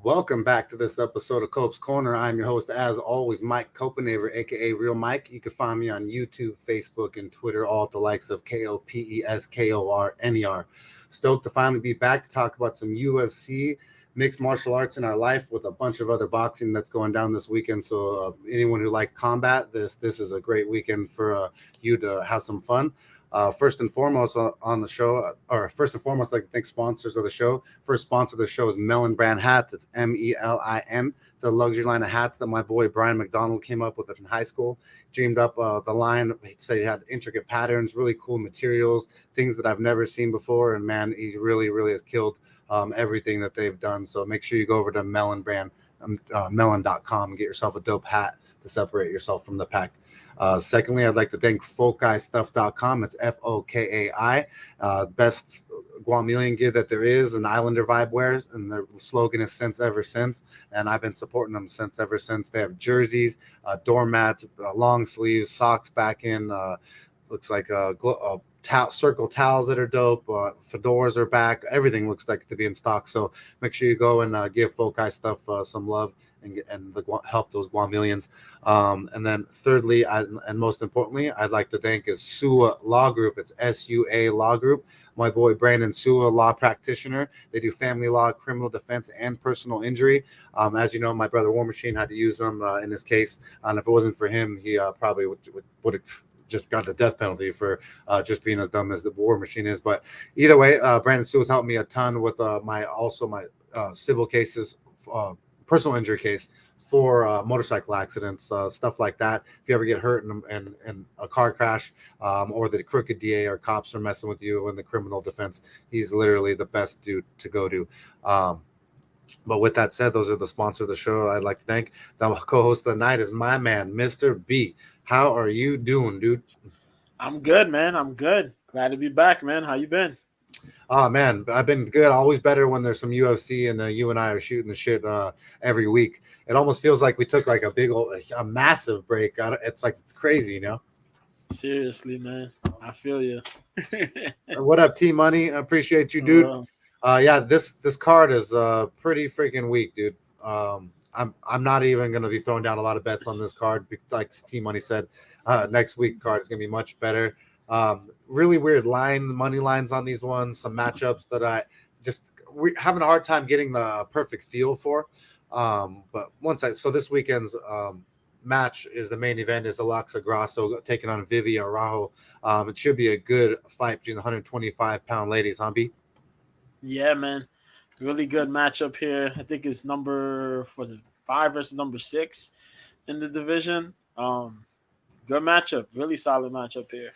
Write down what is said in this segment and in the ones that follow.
Welcome back to this episode of Cope's Corner. I'm your host, as always, Mike Copenaver, aka Real Mike. You can find me on YouTube, Facebook, and Twitter, all at the likes of KOPESKORNER. Stoked to finally be back to talk about some UFC, mixed martial arts in our life, with a bunch of other boxing that's going down this weekend. So anyone who likes combat, this is a great weekend for you to have some fun. First and foremost on the show, I'd like to thank sponsors of the show. First sponsor of the show is Melon Brand Hats. It's MELIN. It's a luxury line of hats that my boy Brian McDonald came up with in high school. Dreamed up the line. He said he had intricate patterns, really cool materials, things that I've never seen before. And man, he really, really has killed everything that they've done. So make sure you go over to melon.com and get yourself a dope hat to separate yourself from the pack. Secondly, I'd like to thank FokaiStuff.com. It's FOKAI. Best Guamilian gear that there is, and Islander vibe wears, and their slogan is since ever since, and I've been supporting them since ever since. They have jerseys, doormats, long sleeves, socks back in, looks like circle towels that are dope, fedoras are back, everything looks like to be in stock. So make sure you go and give Fokai Stuff some love and help those Guamilians. And then thirdly, and most importantly, I'd like to thank is SUA Law Group. It's SUA Law Group. My boy Brandon Sua, law practitioner. They do family law, criminal defense, and personal injury. As you know, my brother War Machine had to use them in this case. And if it wasn't for him, he probably would have just got the death penalty for just being as dumb as the War Machine is. But either way, Brandon Sua's helped me a ton with my civil cases, personal injury case for motorcycle accidents, stuff like that. If you ever get hurt in a car crash, or the crooked DA or cops are messing with you in the criminal defense, he's literally the best dude to go to. But with that said, those are the sponsors of the show. I'd like to thank. The co-host of the night is my man, Mr. B. How are you doing, dude? I'm good, man. I'm good. Glad to be back, man. How you been? Oh man, I've been good. Always better when there's some UFC and you and I are shooting the shit every week. It almost feels like we took like a massive break. It's like crazy, you know. Seriously, man. I feel you. What up, T Money? I appreciate you, dude. Yeah, this card is pretty freaking weak, dude. I'm not even gonna be throwing down a lot of bets on this card. Like T Money said, next week card is gonna be much better. Really weird money lines on these ones. Some matchups that we're having a hard time getting the perfect feel for. But so this weekend's match is the main event is Alexa Grasso taking on Vivi Araujo. It should be a good fight between the 125-pound ladies, huh, B? Yeah, man. Really good matchup here. I think it's number 5 versus number 6 in the division. Good matchup. Really solid matchup here.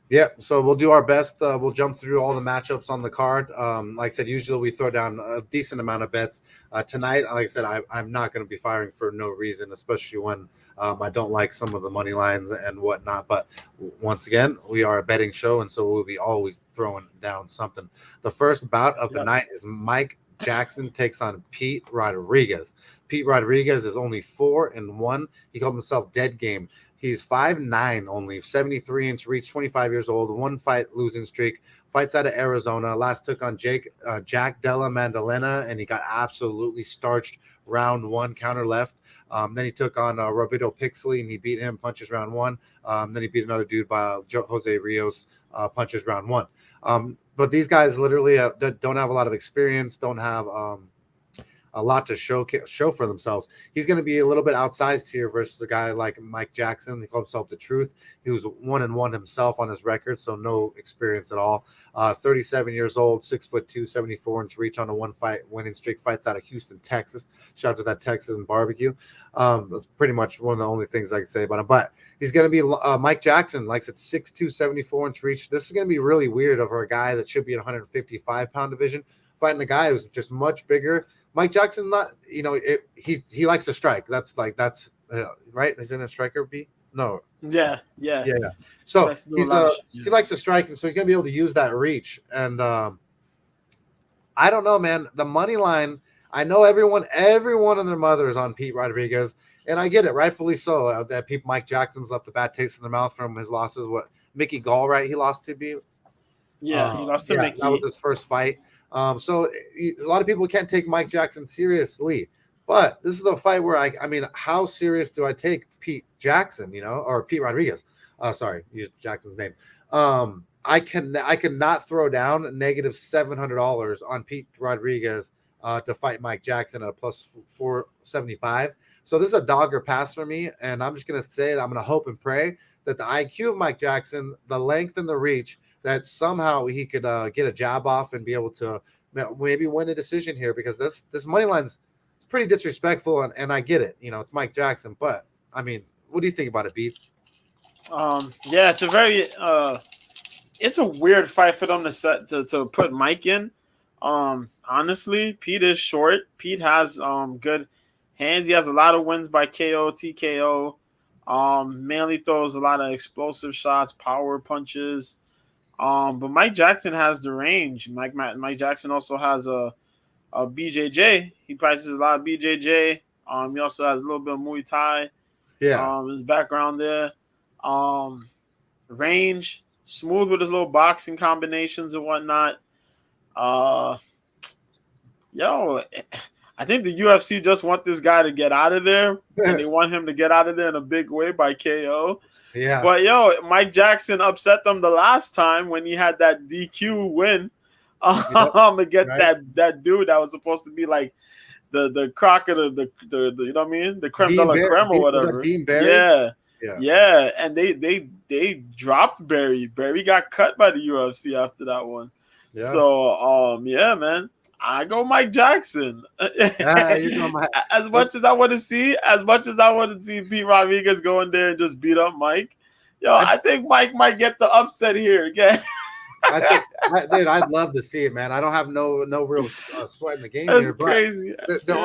Yeah, so we'll do our best. We'll jump through all the matchups on the card. Like I said, usually we throw down a decent amount of bets. Tonight, like I said, I'm not going to be firing for no reason, especially when I don't like some of the money lines and whatnot. But once again, we are a betting show, and so we'll be always throwing down something. The first bout of the night is Mike Jackson takes on Pete Rodriguez. Pete Rodriguez is only 4-1. He called himself Dead Game. He's 5'9", only 73-inch reach, 25 years old, 1 fight losing streak. Fights out of Arizona. Last took on Jack Della Maddalena, and he got absolutely starched round 1, counter left. Then he took on Roberto Pixley, and he beat him, punches round 1. Then he beat another dude by Jose Rios, punches round 1. But these guys literally don't have a lot of experience, don't have a lot to show for themselves. He's going to be a little bit outsized here versus a guy like Mike Jackson. He called himself The Truth. He was 1-1 himself on his record, so no experience at all. 37 years old, 6'2", 74-inch reach on a 1-fight winning streak. Fights out of Houston, Texas. Shout out to that Texan barbecue. That's pretty much one of the only things I can say about him. But he's going to be Mike Jackson, likes it 6'2", 74-inch reach. This is going to be really weird over a guy that should be in 155-pound division, fighting a guy who's just much bigger. Mike Jackson, not he likes to strike. That's right. He's in a striker B. No. Yeah. So he likes to strike, and so he's gonna be able to use that reach. And I don't know, man. The money line. I know everyone and their mother is on Pete Rodriguez, and I get it, rightfully so. That Mike Jackson's left a bad taste in their mouth from his losses. What Mickey Gall, right? He lost to B. Yeah, he lost to Mickey. That was his first fight. So a lot of people can't take Mike Jackson seriously, but this is a fight where I mean, how serious do I take Pete Jackson, or Pete Rodriguez? Sorry, use Jackson's name. I cannot throw down -$700 on Pete Rodriguez to fight Mike Jackson at a plus 475. So this is a dog or pass for me, and I'm just gonna say that I'm gonna hope and pray that the IQ of Mike Jackson, the length and the reach, that somehow he could get a jab off and be able to maybe win a decision here, because this money line's it's pretty disrespectful, and I get it, it's Mike Jackson, but I mean, what do you think about it, Beat? Yeah, it's a weird fight for them to put Mike in. Honestly, Pete is short. Pete has good hands. He has a lot of wins by KO, TKO. Mainly throws a lot of explosive shots, power punches. But Mike Jackson has the range. Mike Jackson also has a BJJ. He practices a lot of BJJ. He also has a little bit of Muay Thai. Yeah. His background there. Range, smooth with his little boxing combinations and whatnot. I think the UFC just want this guy to get out of there, and they want him to get out of there in a big way by KO. Yeah. But Mike Jackson upset them the last time when he had that DQ win against that dude that was supposed to be like the croc of the you know what I mean, the creme de la creme or whatever. Dean Barry? Yeah, and they dropped Barry. Barry got cut by the UFC after that one. Yeah. So man, I go Mike Jackson. As much as I want to see Pete Rodriguez go in there and just beat up Mike, I think Mike might get the upset here again. Dude, I'd love to see it, man. I don't have no real sweat in the game. That's here, crazy. There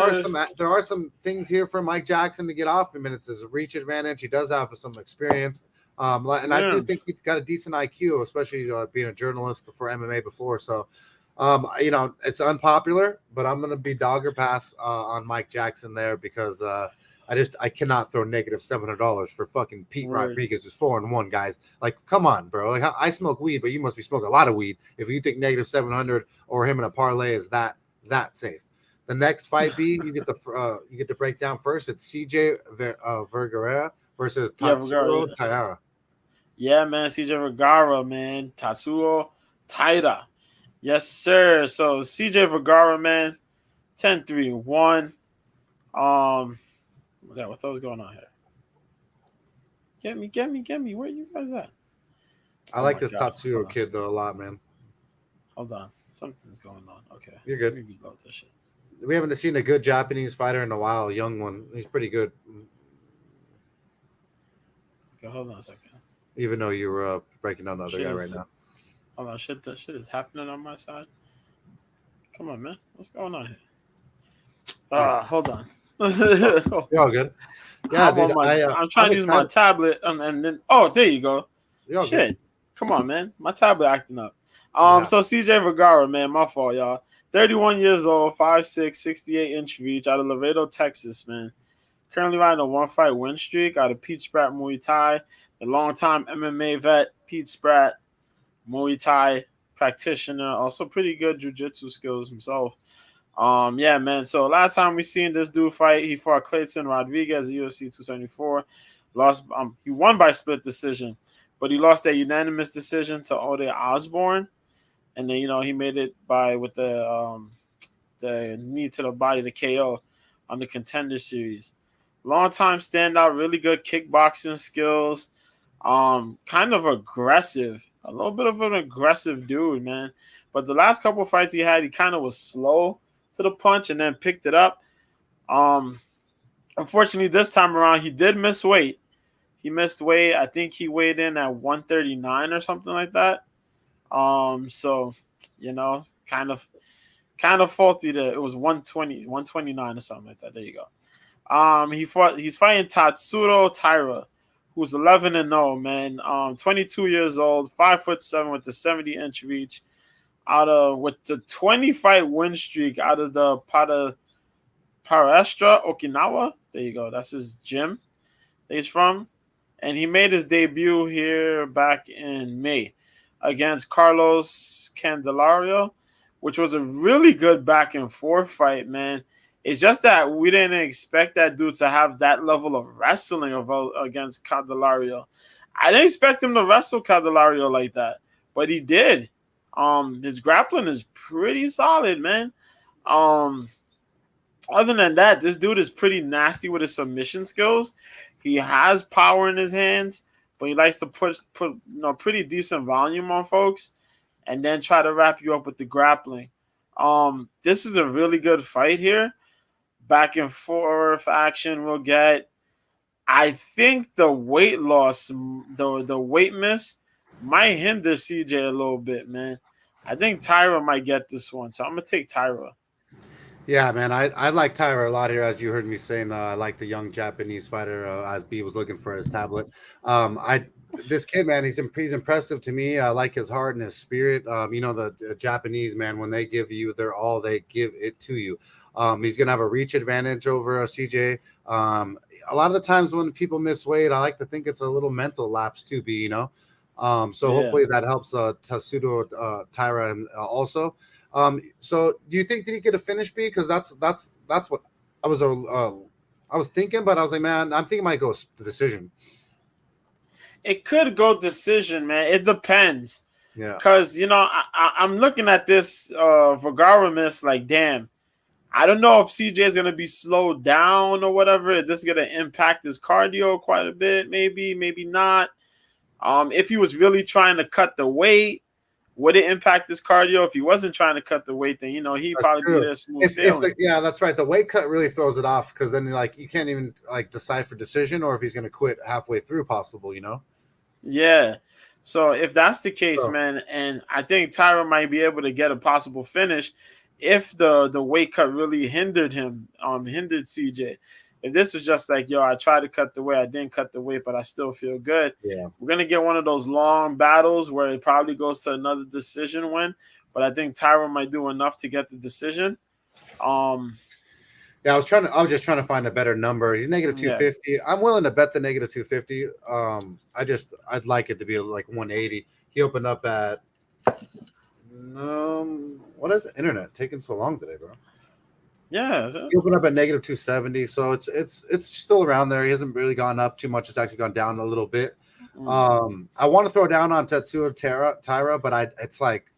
are some things here for Mike Jackson to get off him, and it's his reach advantage. He does have some experience, and I do think he's got a decent IQ, especially being a journalist for MMA before. So, it's unpopular, but I'm gonna be dog or pass on Mike Jackson there, because I cannot throw -$700 for fucking Pete Rodriguez, who's 4-1, guys. Like, come on, bro. Like, I smoke weed, but you must be smoking a lot of weed if you think -700 or him in a parlay is that safe. The next fight, B, you get the breakdown first. It's CJ Vergara versus Tatsuro Taira. Yeah, man, CJ Vergara, man, Tatsuro Taira. Yes, sir. So CJ Vergara, man, 10-3-1. What was going on here? Get me. Where you guys at? I like this Tatsuro kid though a lot, man. Hold on. Something's going on. Okay. You're good. Maybe about this shit. We haven't seen a good Japanese fighter in a while, a young one. He's pretty good. Okay, hold on a second. Even though you were breaking down the other guy right now. Hold on, shit is happening on my side. Come on, man. What's going on here? Hold on. You're all good. Yeah, I'm trying to use my tablet, and then there you go. Shit, good. Come on, man. My tablet acting up. So CJ Vergara, man, my fault, y'all. 31 years old, 5'6", 68-inch reach, out of Laredo, Texas, man. Currently riding a 1-fight win streak out of Pete Spratt Muay Thai. The longtime MMA vet, Pete Spratt, Muay Thai practitioner, also pretty good jiu-jitsu skills himself. Yeah, man. So last time we seen this dude fight, he fought Clayton Rodriguez at UFC 274. Lost. He won by split decision, but he lost a unanimous decision to Ode Osborne, and then he made it with the knee to the body, the KO on the Contender Series. Long time standout, really good kickboxing skills. Kind of aggressive, a little bit of an aggressive dude, man. But the last couple of fights he had, he kind of was slow to the punch and then picked it up. Unfortunately, this time around, he did miss weight. He missed weight. I think he weighed in at 139 or something like that. So, kind of faulty that it was 120, 129 or something like that. There you go. He's fighting Tatsuro Taira, who's 11-0, man. 22 years old, 5'7" with the 70-inch reach. With the 20-fight win streak out of the Palestra, Okinawa. There you go. That's his gym that he's from. And he made his debut here back in May against Carlos Candelario. which was a really good back and forth fight, man. It's just that we didn't expect that dude to have that level of wrestling against Candelario. I didn't expect him to wrestle Candelario like that, but he did. His grappling is pretty solid, man. Um, Other than that, this dude is pretty nasty with his submission skills. He has power in his hands, but he likes to put pretty decent volume on folks, and then try to wrap you up with the grappling. This is a really good fight here. Back and forth action we'll get. I think the weight loss, the weight miss, might hinder CJ a little bit, man. I think Tyra might get this one, so I'm gonna take Tyra. Yeah, man, I like Tyra a lot here, as you heard me saying. I like the young Japanese fighter, as B was looking for his tablet. I This kid, man, he's impressive to me. I like his heart and his spirit. The Japanese, man, when they give you their all, they give it to you. He's gonna have a reach advantage over CJ. A lot of the times when people miss weight, I like to think it's a little mental lapse too, B. So hopefully that helps Tatsudo Tyra and also. So do you think did he get a finish, B? Because that's what I was thinking, but I was like, man, I'm thinking it might go the decision. It could go decision, man. It depends. Yeah. Because, I'm looking at this Vergara miss like, damn, I don't know if CJ is going to be slowed down or whatever. Is this going to impact his cardio quite a bit? Maybe not. If he was really trying to cut the weight, would it impact his cardio? If he wasn't trying to cut the weight, then he'd probably be there smooth sailing. Yeah, that's right. The weight cut really throws it off because then you can't even decide for decision or if he's going to quit halfway through, possible. Yeah. So if that's the case, man, and I think Tyra might be able to get a possible finish if the weight cut really hindered him, hindered CJ. If this was just like, yo, I tried to cut the weight, I didn't cut the weight, but I still feel good. Yeah. We're going to get one of those long battles where it probably goes to another decision win, but I think Tyra might do enough to get the decision. Yeah, I was just trying to find a better number. He's negative 250. Yeah. I'm willing to bet the negative 250. I'd like it to be like 180. He opened up at what is the internet taking so long today, bro? Yeah, he opened up at negative 270, so it's still around there. He hasn't really gone up too much. It's actually gone down a little bit. I want to throw down on Tetsuo Tyra, but it's like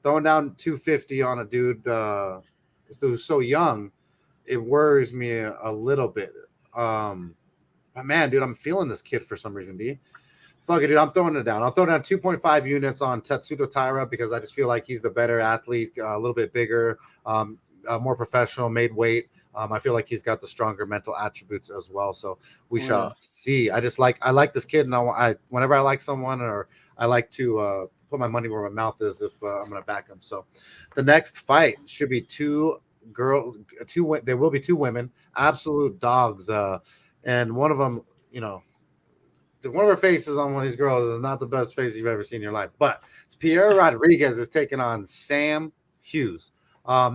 throwing down 250 on a dude who's so young. It worries me a little bit. But man, dude, I'm feeling this kid for some reason, B. Fuck it, dude. I'm throwing it down. I'll throw down 2.5 units on Tetsudo Tyra because I just feel like he's the better athlete, a little bit bigger, more professional, made weight. I feel like he's got the stronger mental attributes as well. So we shall see. I like this kid, and I whenever I like someone or I like to put my money where my mouth is if I'm going to back them. So the next fight should be there will be two women, absolute dogs, and one of them, one of her faces on one of these girls is not the best face you've ever seen in your life. But it's Pierre Rodriguez is taking on Sam Hughes.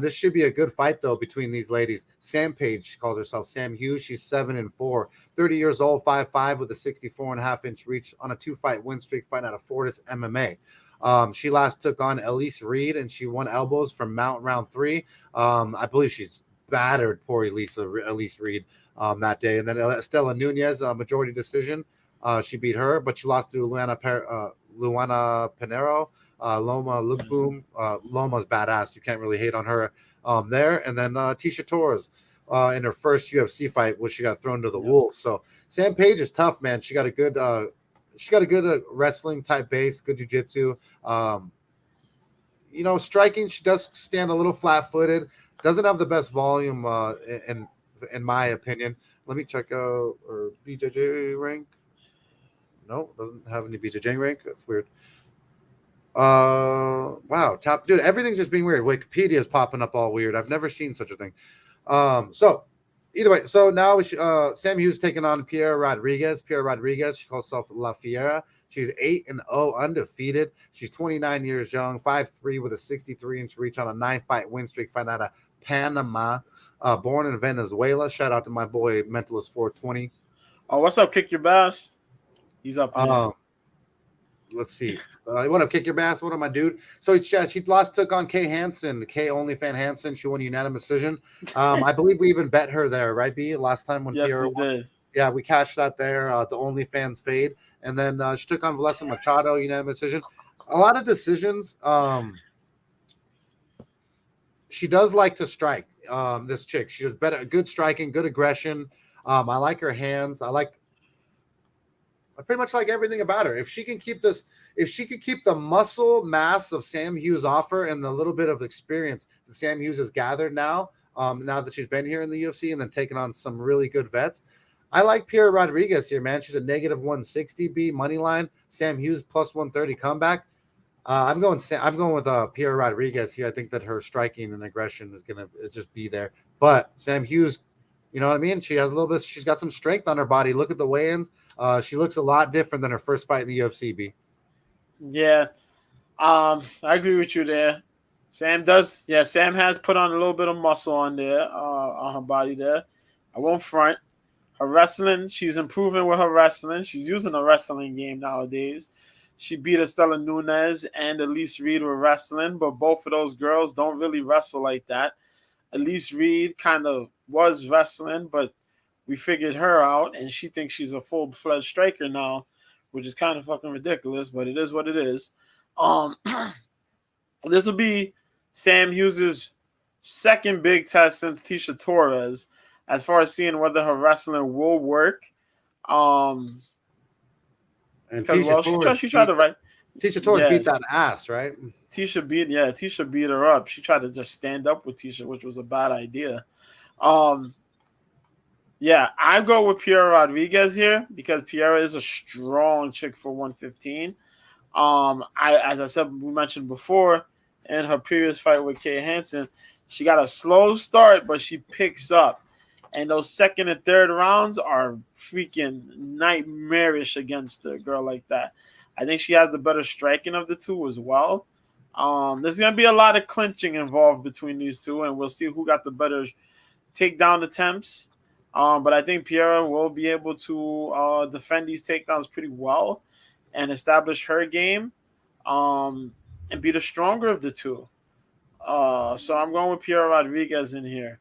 This should be a good fight, though, between these ladies. Sam Page calls herself Sam Hughes. She's 7-4, 30 years old, 5'5", with a 64.5-inch reach on a 2-fight win streak fighting out of Fortis MMA. She last took on Elise Reed, and she won elbows from Mount round 3. I believe she's battered poor Elise Reed that day. And then Estela Nunez, majority decision. She beat her, but she lost to Luana Pinero. Loma Lukboom. Loma's badass. You can't really hate on her there. And then Tisha Torres in her first UFC fight, which she got thrown to the wolves. So Sam Page is tough, man. She got a good wrestling type base, good jiu-jitsu. Striking, she does stand a little flat-footed. Doesn't have the best volume in my opinion. Let me check out her BJJ rank. No, doesn't have any BJJ rank. That's weird. Wow, top dude, everything's just being weird. Wikipedia is popping up all weird. I've never seen such a thing. So either way, so now Sam Hughes taking on Pierre Rodriguez. She calls herself La Fiera. She's 8-0, undefeated. She's 29 years young, 5'3", with a 63-inch reach on a 9-fight win streak, fighting out of Panama. Born in Venezuela. Shout out to my boy Mentalist 420. Oh, what's up, Kick Your Bass? He's up here. let's see. You want to kick your ass? What am I, dude? So she took on Kay Hansen, Kay OnlyFan Hansen. She won unanimous decision. I believe we even bet her there, right? B last time when Yes, Pierre we won. did. Yeah, we cashed that there. The OnlyFans fade, and then she took on Valessa Machado, unanimous decision. A lot of decisions. She does like to strike. This chick, she has better, good striking, good aggression. I like her hands. I pretty much like everything about her. If she can keep the muscle mass of Sam Hughes off her and the little bit of experience that Sam Hughes has gathered now that she's been here in the UFC and then taken on some really good vets. I like Piera Rodriguez here, man. She's a negative 160 B money line. Sam Hughes plus 130 comeback. I'm going with Piera Rodriguez here. I think that her striking and aggression is gonna just be there. But Sam Hughes, you know what I mean? She has a little bit. She's got some strength on her body. Look at the weigh-ins. She looks a lot different than her first fight in the UFC. B. Yeah, I agree with you there. Sam does. Yeah, Sam has put on a little bit of muscle on there, on her body there. I won't front. Her wrestling, she's improving with her wrestling. She's using a wrestling game nowadays. She beat Estela Nunes and Elise Reed with wrestling, but both of those girls don't really wrestle like that. Elise Reed kind of was wrestling, but we figured her out, and she thinks she's a full-fledged striker now, which is kind of fucking ridiculous, but it is what it is. This will be Sam Hughes' second big test since Tisha Torres, as far as seeing whether her wrestling will work. And She tried to write. Tisha Torres beat that ass, right? Tisha beat her up. She tried to just stand up with Tisha, which was a bad idea. Yeah, I go with Piera Rodriguez here because Piera is a strong chick for 115. As I said, we mentioned before in her previous fight with Kay Hansen, she got a slow start, but she picks up. And those second and third rounds are freaking nightmarish against a girl like that. I think she has the better striking of the two as well. There's going to be a lot of clinching involved between these two, and we'll see who got the better takedown attempts. But I think Piera will be able to defend these takedowns pretty well and establish her game and be the stronger of the two. So I'm going with Piera Rodriguez in here.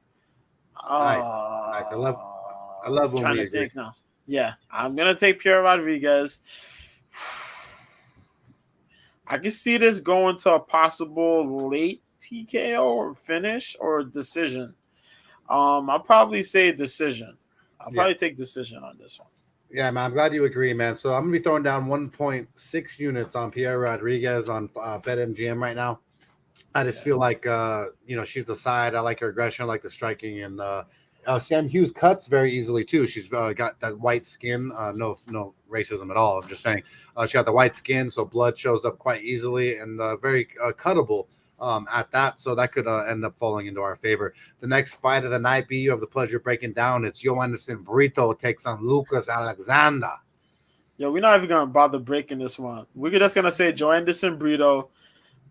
Nice. I love when we agree. Now. Yeah, I'm gonna take Piera Rodriguez. I can see this going to a possible late TKO or finish or decision. I'll probably say decision. I'll probably take decision on this one. Yeah, man, I'm glad you agree, man. So I'm gonna be throwing down 1.6 units on Piera Rodriguez on BetMGM right now. I just feel like she's the side. I like her aggression, I like the striking, and Sam Hughes cuts very easily too. She's got that white skin. No racism at all. I'm just saying she got the white skin, so blood shows up quite easily and very cuttable at that. So that could end up falling into our favor. The next fight of the night, B, you have the pleasure of breaking down. It's Joanderson Brito takes on Lucas Alexander. Yo, we're not even gonna bother breaking this one. We're just gonna say Joanderson Brito.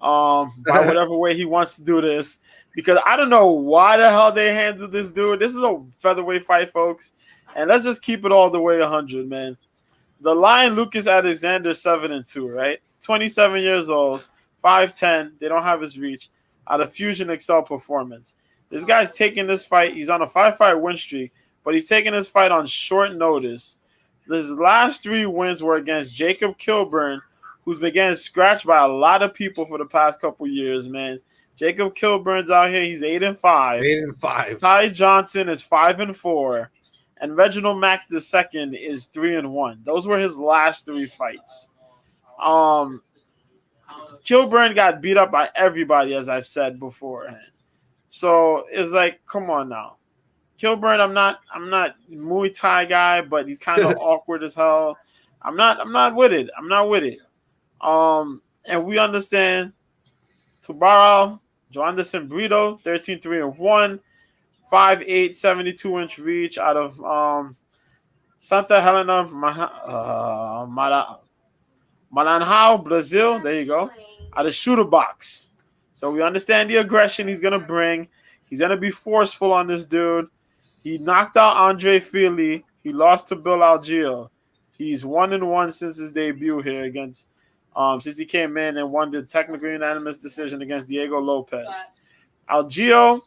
By whatever way he wants to do this, because I don't know why the hell they handled this dude. This is a featherweight fight, folks, and let's just keep it all the way 100, man. The Lion Lucas Alexander 7-2, right? 27 years old, 5'10". They don't have his reach. Out of Fusion Excel Performance, this guy's taking this fight. He's on a 5-fight win streak, but he's taking this fight on short notice. His last 3 wins were against Jacob Kilburn, who's been getting scratched by a lot of people for the past couple years, man. Jacob Kilburn's out here. He's 8-5. 8-5. Ty Johnson is 5-4. And Reginald Mack II is 3-1. Those were his last 3 fights. Kilburn got beat up by everybody, as I've said beforehand. So it's like, come on now. Kilburn, I'm not Muay Thai guy, but he's kind of awkward as hell. I'm not with it. And we understand Tubarão, Joanderson Brito, 13-3-1, 5'8", 72-inch reach out of Santa Helena, Maranhão, Brazil. There you go. Out of shooter box. So we understand the aggression he's going to bring. He's going to be forceful on this dude. He knocked out Andre Fili. He lost to Bill Algeo. He's 1-1 since his debut here against since he came in and won the technical unanimous decision against Diego Lopez. Algeo,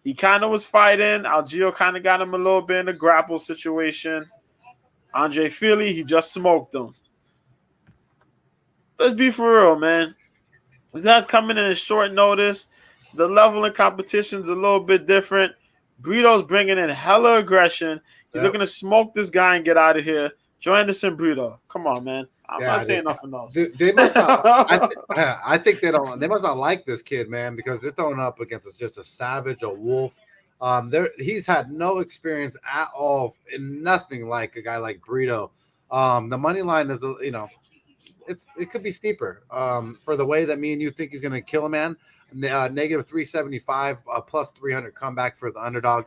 he kind of was fighting. Algeo kind of got him a little bit in a grapple situation. Andre Fili, he just smoked him. Let's be for real, man. This guy's coming in at short notice. The level of competition's a little bit different. Brito's bringing in hella aggression. He's looking to smoke this guy and get out of here. Joe Anderson Brito. Come on, man. I'm not saying nothing else. They must not, I think they don't. They must not like this kid, man, because they're throwing up against just a savage, a wolf. He's had no experience at all, and nothing like a guy like Brito. The money line is, it could be steeper. For the way that me and you think he's going to kill a man. Negative 375, plus 300 comeback for the underdog.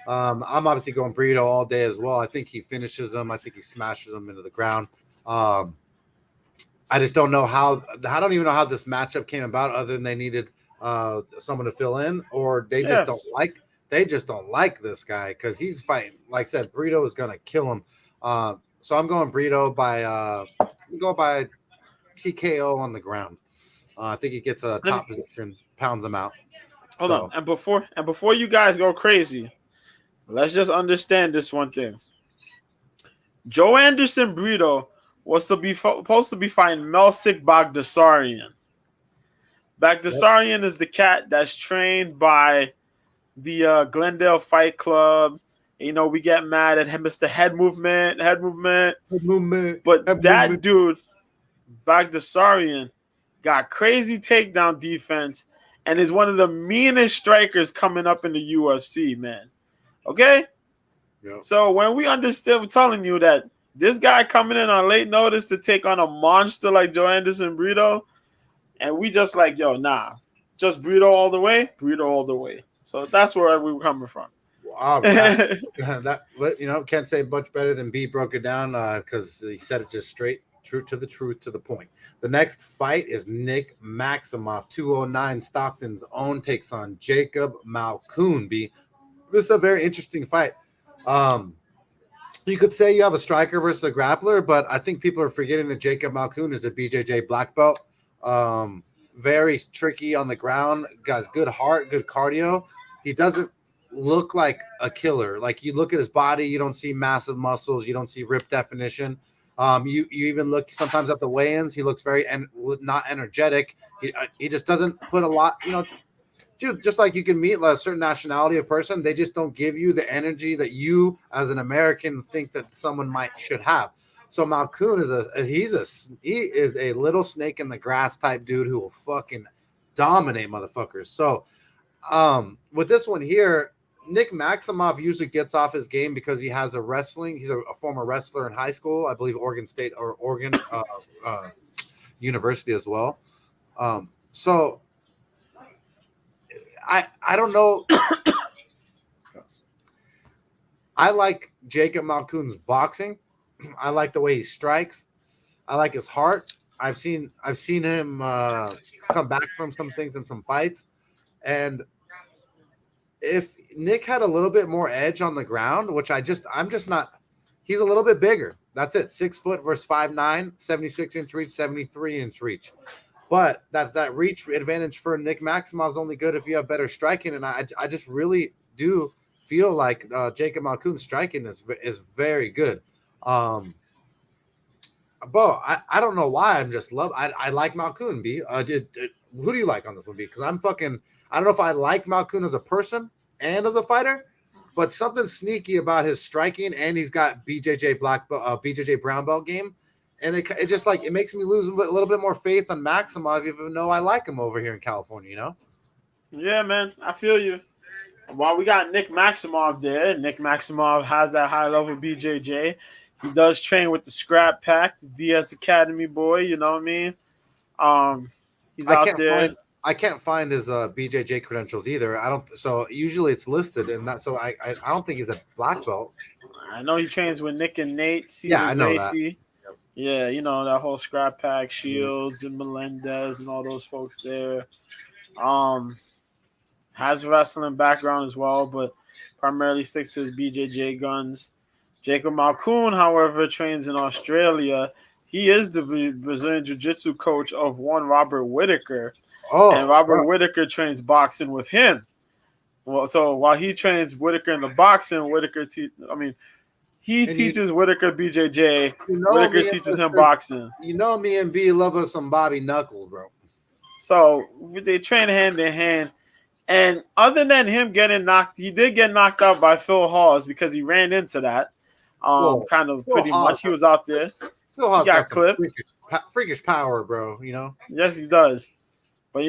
I'm obviously going Brito all day as well. I think he finishes him. I think he smashes him into the ground. I just don't know how. I don't even know how this matchup came about, other than they needed someone to fill in, or they just don't like. They just don't like this guy because he's fighting. Like I said, Brito is going to kill him. So I'm going Brito by TKO on the ground. I think he gets a top position, pounds him out. Hold on, and before you guys go crazy, let's just understand this one thing. Joe Anderson Brito was supposed to be fighting Melsik Bagdasaryan. Bagdasaryan is the cat that's trained by the Glendale Fight Club. We get mad at him, Mr. Head movement. But that dude, Bagdasaryan, got crazy takedown defense and is one of the meanest strikers coming up in the UFC, man. Okay? Yep. So when we're telling you that this guy coming in on late notice to take on a monster like Joe Anderson Brito, and we just like, just Brito all the way. So that's where we were coming from. Wow, can't say much better than B broke it down because he said it just straight, true to the point. The next fight is Nick Maximoff, 209 Stockton's own, takes on Jacob Malkoun. B, this is a very interesting fight. You could say you have a striker versus a grappler, but I think people are forgetting that Jacob Malkoun is a BJJ black belt. Very tricky on the ground, got good heart, good cardio. He doesn't look like a killer. Like, you look at his body, you don't see massive muscles, you don't see rip definition. You even look sometimes at the weigh-ins, he looks very not energetic. He just doesn't put a lot, dude, just like you can meet a certain nationality of person, they just don't give you the energy that you as an American think that someone should have. So Malkoun is a little snake in the grass type dude who will fucking dominate motherfuckers. So with this one here, Nick Maximoff usually gets off his game because he has he's a former wrestler in high school, I believe Oregon State or Oregon University as well. So I don't know. I like Jacob Malkoun's boxing. I like the way he strikes. I like his heart. I've seen him come back from some things in some fights. And if Nick had a little bit more edge on the ground, which I'm just not, he's a little bit bigger. That's it. 6 foot versus 5'9", 76-inch reach, 73-inch reach. But that reach advantage for Nick Maximoff is only good if you have better striking. And I just really do feel like Jacob Malkoun's striking is very good. But I don't know why. I like Malkoun, B. Who do you like on this one, B? Because I don't know if I like Malkoun as a person and as a fighter, but something sneaky about his striking, and he's got BJJ brown belt game. And it just it makes me lose a little bit more faith on Maximoff, even though I like him over here in California, Yeah, man, I feel you. While we got Nick Maximoff there, Nick Maximoff has that high level BJJ. He does train with the Scrap Pack, the DS Academy boy. You know what I mean? He's out there. I can't find his BJJ credentials either. So usually it's listed, and that. So I don't think he's a black belt. I know he trains with Nick and Nate. I know Gracie. That. Yeah, that whole Scrap Pack, Shields and Melendez and all those folks there. Has a wrestling background as well, but primarily sticks to his BJJ guns. Jacob Malkoun, however, trains in Australia. he is the Brazilian Jiu-Jitsu coach of one Robert Whitaker, and Oh, Robert bro. Whitaker trains boxing with him. Well, so while he trains Whitaker in the boxing, he And teaches Whitaker BJJ. you know Whitaker me and teaches him Mr. boxing. You know me and B love us some Bobby Knuckles, bro. So they train hand in hand. And other than him getting knocked, he did get knocked out by Phil Hawes because he ran into that. Well, Kind of Phil pretty Hawes much. He was out there. Phil He Hawes got some clipped. freakish power, bro. You know. Yes, he does. But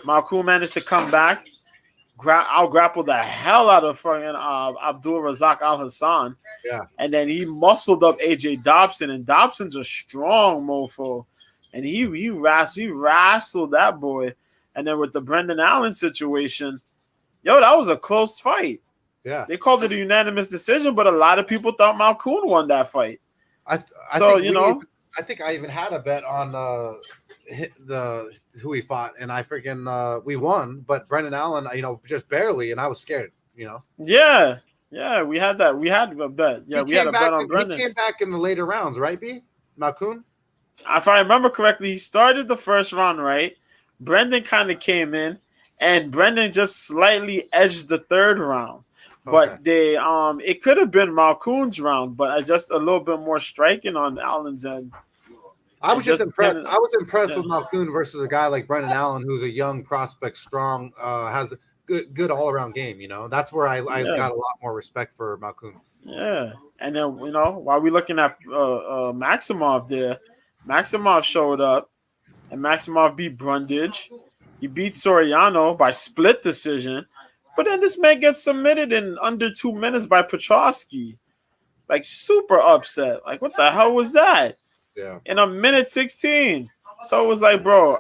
Malkoun managed to come back, out grapple the hell out of fucking Abdul Razak Al Hassan. Yeah. And then he muscled up AJ Dobson, and Dobson's a strong mofo. And he wrestled that boy. And then with the Brendan Allen situation, that was a close fight. Yeah. They called it a unanimous decision, but a lot of people thought Malkoun won that fight. I think I even had a bet on who he fought, and I freaking we won, but Brendan Allen, just barely, and I was scared, Yeah, we had that. We had a bet. Yeah, we had a bet on Brendan. He came back in the later rounds, right, B? Malkoun? If I remember correctly, he started the first round, right? Brendan kind of came in, and Brendan just slightly edged the third round. But it could have been Malkoun's round, but just a little bit more striking on Allen's end. I was just impressed. I was impressed with Malkoun versus a guy like Brendan Allen, who's a young prospect, strong, has a good all around game. That's where I got a lot more respect for Malkoun. Yeah, and then while we're looking at Maximov there, Maximov showed up, and Maximov beat Brundage. He beat Soriano by split decision. But then this man gets submitted in under 2 minutes by Petrosky. Like, super upset. Like, what the hell was that? Yeah. In a minute 16. So it was like, bro,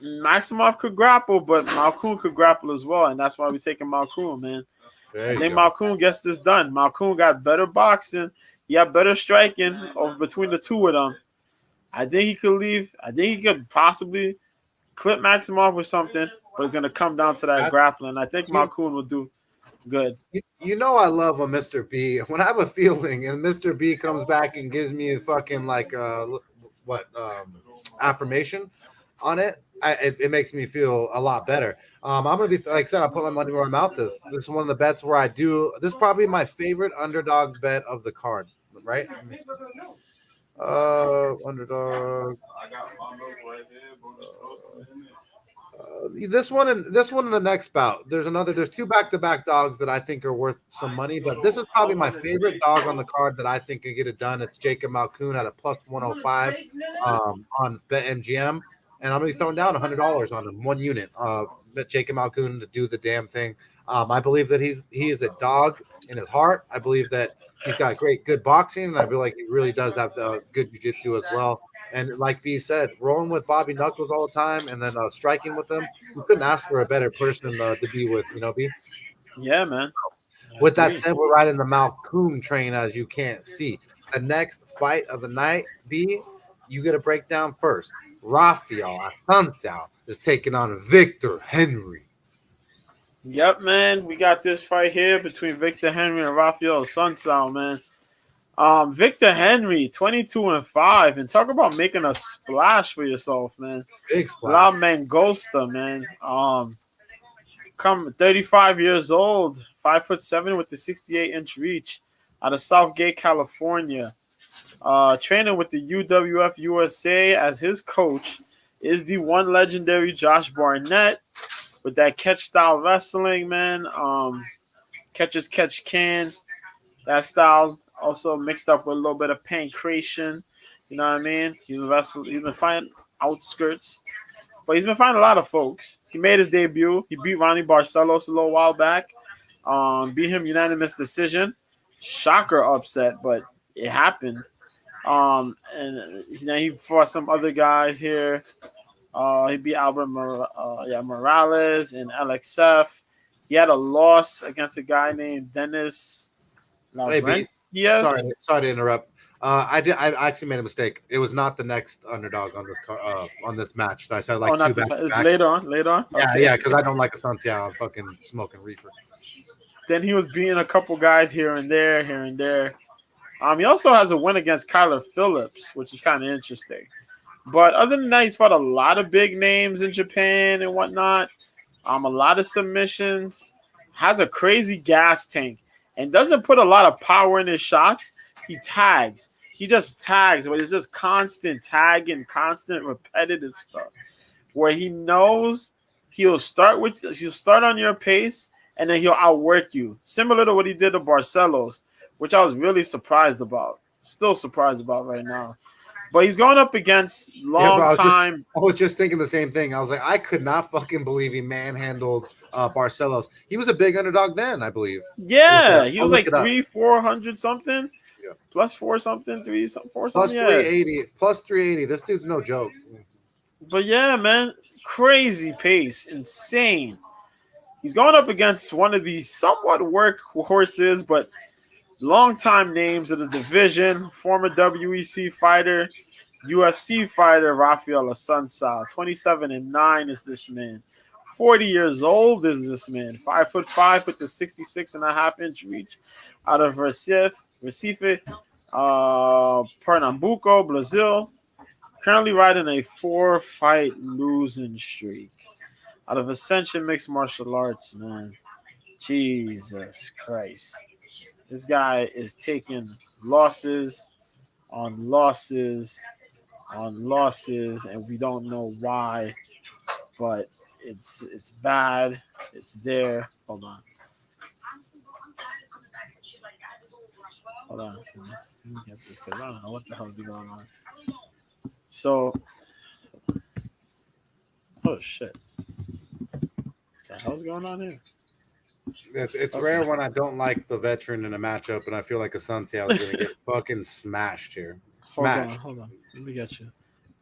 Maximov could grapple, but Malkoun could grapple as well. And that's why we're taking Malkoun, man. I think Malkoun gets this done. Malkoun got better boxing. He got better striking between the two of them. I think he could leave. I think he could possibly clip Maximov or something. But it's going to come down to that grappling. I think Malkoun will do good. I love a Mr. B. When I have a feeling and Mr. B comes back and gives me a fucking affirmation on it, it makes me feel a lot better. I'm going to be, like I said, I'll put my money where my mouth is. This is one of the bets where this is probably my favorite underdog bet of the card, right? Underdog. This one and the next bout. There's two back-to-back dogs that I think are worth some money, but this is probably my favorite dog on the card that I think can get it done. It's Jacob Malkoun at a plus 105 on BetMGM, and I'm gonna be throwing down $100 on him, one unit. Jacob Malkoun to do the damn thing. I believe that he is a dog in his heart. I believe that he's got good boxing, and I feel like he really does have good jiu-jitsu as well. And like B said, rolling with Bobby Knuckles all the time and then striking with him, you couldn't ask for a better person to be with, B? Yeah, man. With that said, we're riding the Malkoun train, as you can't see. The next fight of the night, B, you get a breakdown first. Rafael Assunção is taking on Victor Henry. Yep, man. We got this fight here between Victor Henry and Rafael Assunção, man. Victor Henry, 22-5, and talk about making a splash for yourself, man. Big splash. La Mangosta, man. Come 35 years old, 5'7" with the 68-inch reach, out of Southgate, California. Training with the UWF USA as his coach is the one legendary Josh Barnett with that catch style wrestling, man. Catch as catch can, that style. Also mixed up with a little bit of pancration. You know what I mean? He's been fighting outskirts. But he's been fighting a lot of folks. He made his debut. He beat Ronnie Barcelos a little while back. Beat him unanimous decision. Shocker upset, but it happened. And he fought some other guys here. He beat Albert Morales and LXF. He had a loss against a guy named Dennis Lavrent. Yeah. Sorry to interrupt. I actually made a mistake. It was not the next underdog on this match. I said two back. It's later on. Yeah, because I don't like Assunção. I'm fucking smoking reefer. Then he was beating a couple guys here and there. He also has a win against Kyler Phillips, which is kind of interesting. But other than that, he's fought a lot of big names in Japan and whatnot. A lot of submissions. Has a crazy gas tank and doesn't put a lot of power in his shots. He tags. He just tags, but it's just constant tagging, constant repetitive stuff. Where he knows he'll start on your pace and then he'll outwork you. Similar to what he did to Barcelos, which I was really surprised about. Still surprised about right now. But he's going up against I was just thinking the same thing. I was like, I could not fucking believe he manhandled Barcelos. He was a big underdog then, I believe. Yeah, he was like 400 something. Yeah. Plus 4 something, 3 something, 4 something. Plus 380. Plus 380. This dude's no joke. But yeah, man, crazy pace, insane. He's going up against one of these somewhat workhorses, but long-time names of the division, former WEC fighter, UFC fighter, Rafael Assunção. 27-9 is this man. 40 years old is this man. 5'5" with the 66.5-inch reach out of Recife, Pernambuco, Brazil. Currently riding a 4-fight losing streak out of Ascension Mixed Martial Arts, man. Jesus Christ. This guy is taking losses on losses on losses, and we don't know why, but it's bad. It's there. Hold on. Let me get this because I don't know what the hell is going on. So, oh shit. What the hell's going on here? It's rare when I don't like the veteran in a matchup, and I feel like Assunção is going to get fucking smashed here. Smashed. Hold on. Let me get you.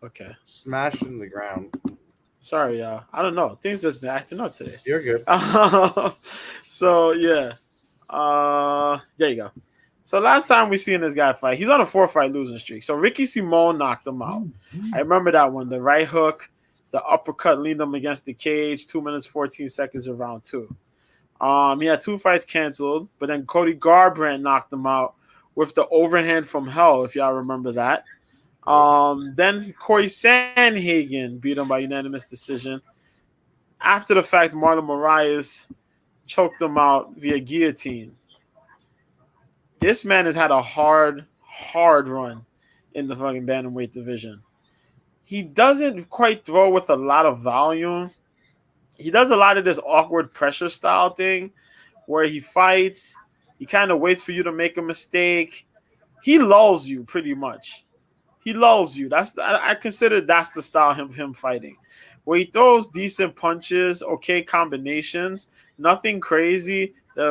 Okay. Smashed in the ground. Sorry, y'all. I don't know. Things just been acting up today. You're good. So, yeah. There you go. So, last time we seen this guy fight, he's on a 4-fight losing streak. So, Ricky Simon knocked him out. I remember that one. The right hook, the uppercut leaned him against the cage. 2 minutes, 14 seconds of round 2. He had 2 fights canceled, but then Cody Garbrandt knocked him out with the overhand from hell, if y'all remember that. Then Corey Sandhagen beat him by unanimous decision. After the fact, Marlon Moraes choked him out via guillotine. This man has had a hard run in the fucking bantamweight division. He doesn't quite throw with a lot of volume. He does a lot of this awkward pressure style thing where he fights. He kind of waits for you to make a mistake. He lulls you pretty much. He lulls you. I consider that's the style of him fighting, where he throws decent punches, okay combinations, nothing crazy, the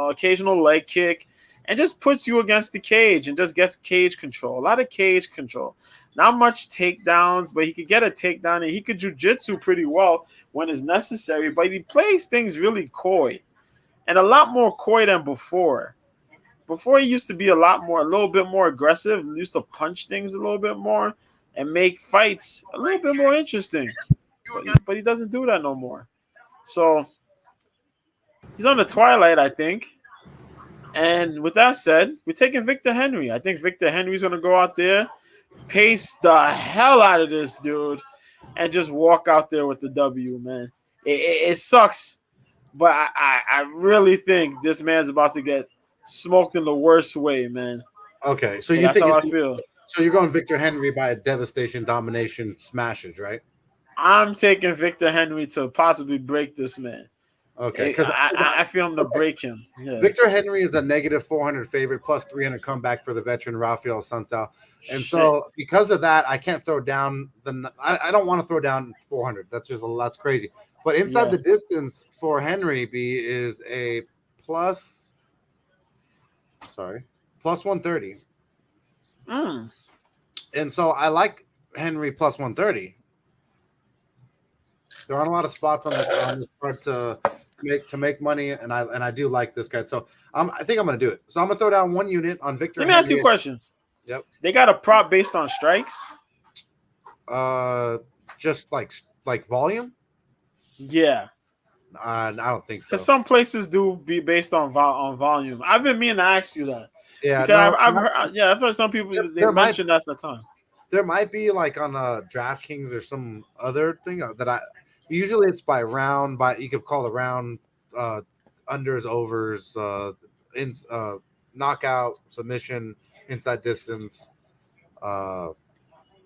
occasional leg kick, and just puts you against the cage and just gets cage control. A lot of cage control. Not much takedowns, but he could get a takedown, and he could jiu-jitsu pretty well when it's necessary, but he plays things really coy, and a lot more coy than before. Before, he used to be a little bit more aggressive, and used to punch things a little bit more and make fights a little bit more interesting. But he doesn't do that no more. So he's on the twilight, I think. And with that said, we're taking Victor Henry. I think Victor Henry's going to go out there, pace the hell out of this dude, and just walk out there with the W, man. It sucks, but I really think this man's about to get smoked in the worst way, man. Okay, so that's how I feel. So you're going Victor Henry by a devastation, domination, smashes, right? I'm taking Victor Henry to possibly break this man. Okay, because I feel him to break him. Yeah. Victor Henry is a -400 favorite, plus 300 comeback for the veteran Rafael Assunção. And so because of that, I can't throw down I don't want to throw down 400. That's crazy. But inside the distance for Henry is a plus 130. And so I like Henry plus 130. There aren't a lot of spots on this part to make money, and I do like this guy. So I think I'm gonna do it. So I'm gonna throw down 1 unit on Victor. Let me ask you a question. Yep. They got a prop based on strikes? Just like volume? Yeah. I don't think so. Because some places do be based on volume. I've been meaning to ask you that. Yeah, Because no, I've heard some people they there might mention that's the time. there might be like on DraftKings or some other thing that I usually it's by round by you could call the round unders overs in knockout submission inside distance. Uh,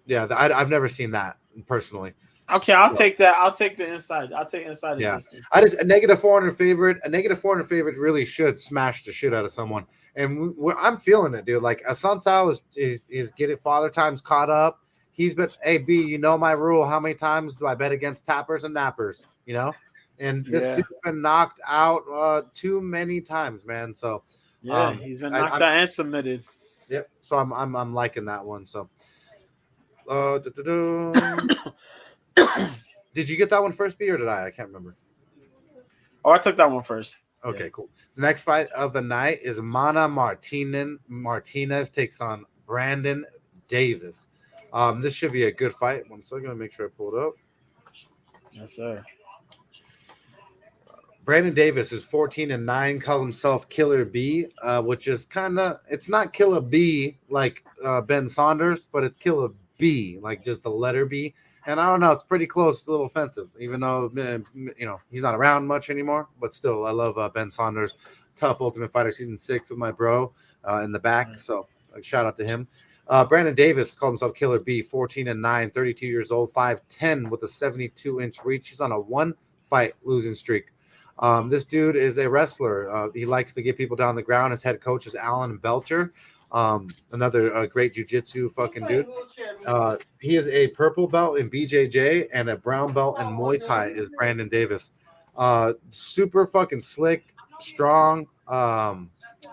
yeah, I've never seen that personally. Okay, I'll take that. I'll take the inside. I'll take inside the Yeah, distance. I just a negative 400 favorite. A negative 400 favorite really should smash the shit out of someone, and I'm feeling it, dude. Like Assunção is getting father time's caught up. He's been B. You know my rule. How many times do I bet against tappers and nappers? You know, and this dude's been knocked out too many times, man. So he's been knocked out and submitted. Yep. So I'm liking that one. So. Did you get that one first, B, or did I? I can't remember. Oh, I took that one first. Okay, cool. The next fight of the night is Mana Martinez takes on Brandon Davis. This should be a good fight. One second, I'm gonna make sure I pull it up. Yes, sir. Brandon Davis is 14-9, calls himself Killer B, which is it's not Killer B like Ben Saunders, but it's Killer B, like just the letter B. And I don't know, it's pretty close, a little offensive, even though he's not around much anymore. But still, I love Ben Saunders, tough Ultimate Fighter season 6 with my bro in the back. So shout out to him. Brandon Davis called himself Killer B, 14-9, 32 years old, 5'10 with a 72-inch reach. He's on a 1-fight losing streak. This dude is a wrestler. He likes to get people down the ground. His head coach is Alan Belcher. Another great jiu-jitsu fucking dude. He is a purple belt in BJJ and a brown belt in Muay Thai is Brandon Davis. Super fucking slick, strong,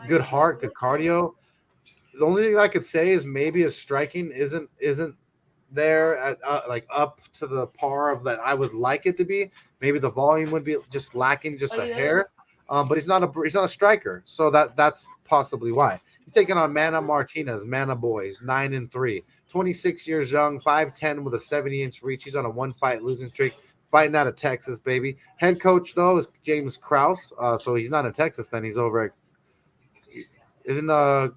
good heart, good cardio. The only thing I could say is maybe his striking isn't there at, like up to the par of that I would like it to be. Maybe the volume would be just lacking just a hair. But he's not a striker, so that's possibly why. He's taking on Mana Martinez, Mana Boy. He's 9-3, 26 years young, 5'10 with a 70-inch reach. He's on a 1-fight losing streak, fighting out of Texas, baby. Head coach, though, is James Krause. So he's not in Texas then. He's over isn't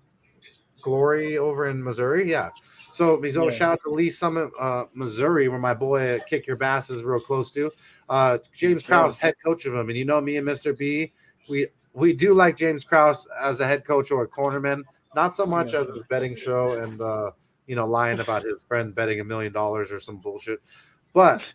Glory over in Missouri? Yeah. So he's over. Shout out to Lee Summit, Missouri, where my boy Kick Your Bass is real close to. James Krause, head coach of him. And you know me and Mr. B, we do like James Krause as a head coach or a cornerman, not so much as a betting show and lying about his friend betting $1 million or some bullshit. But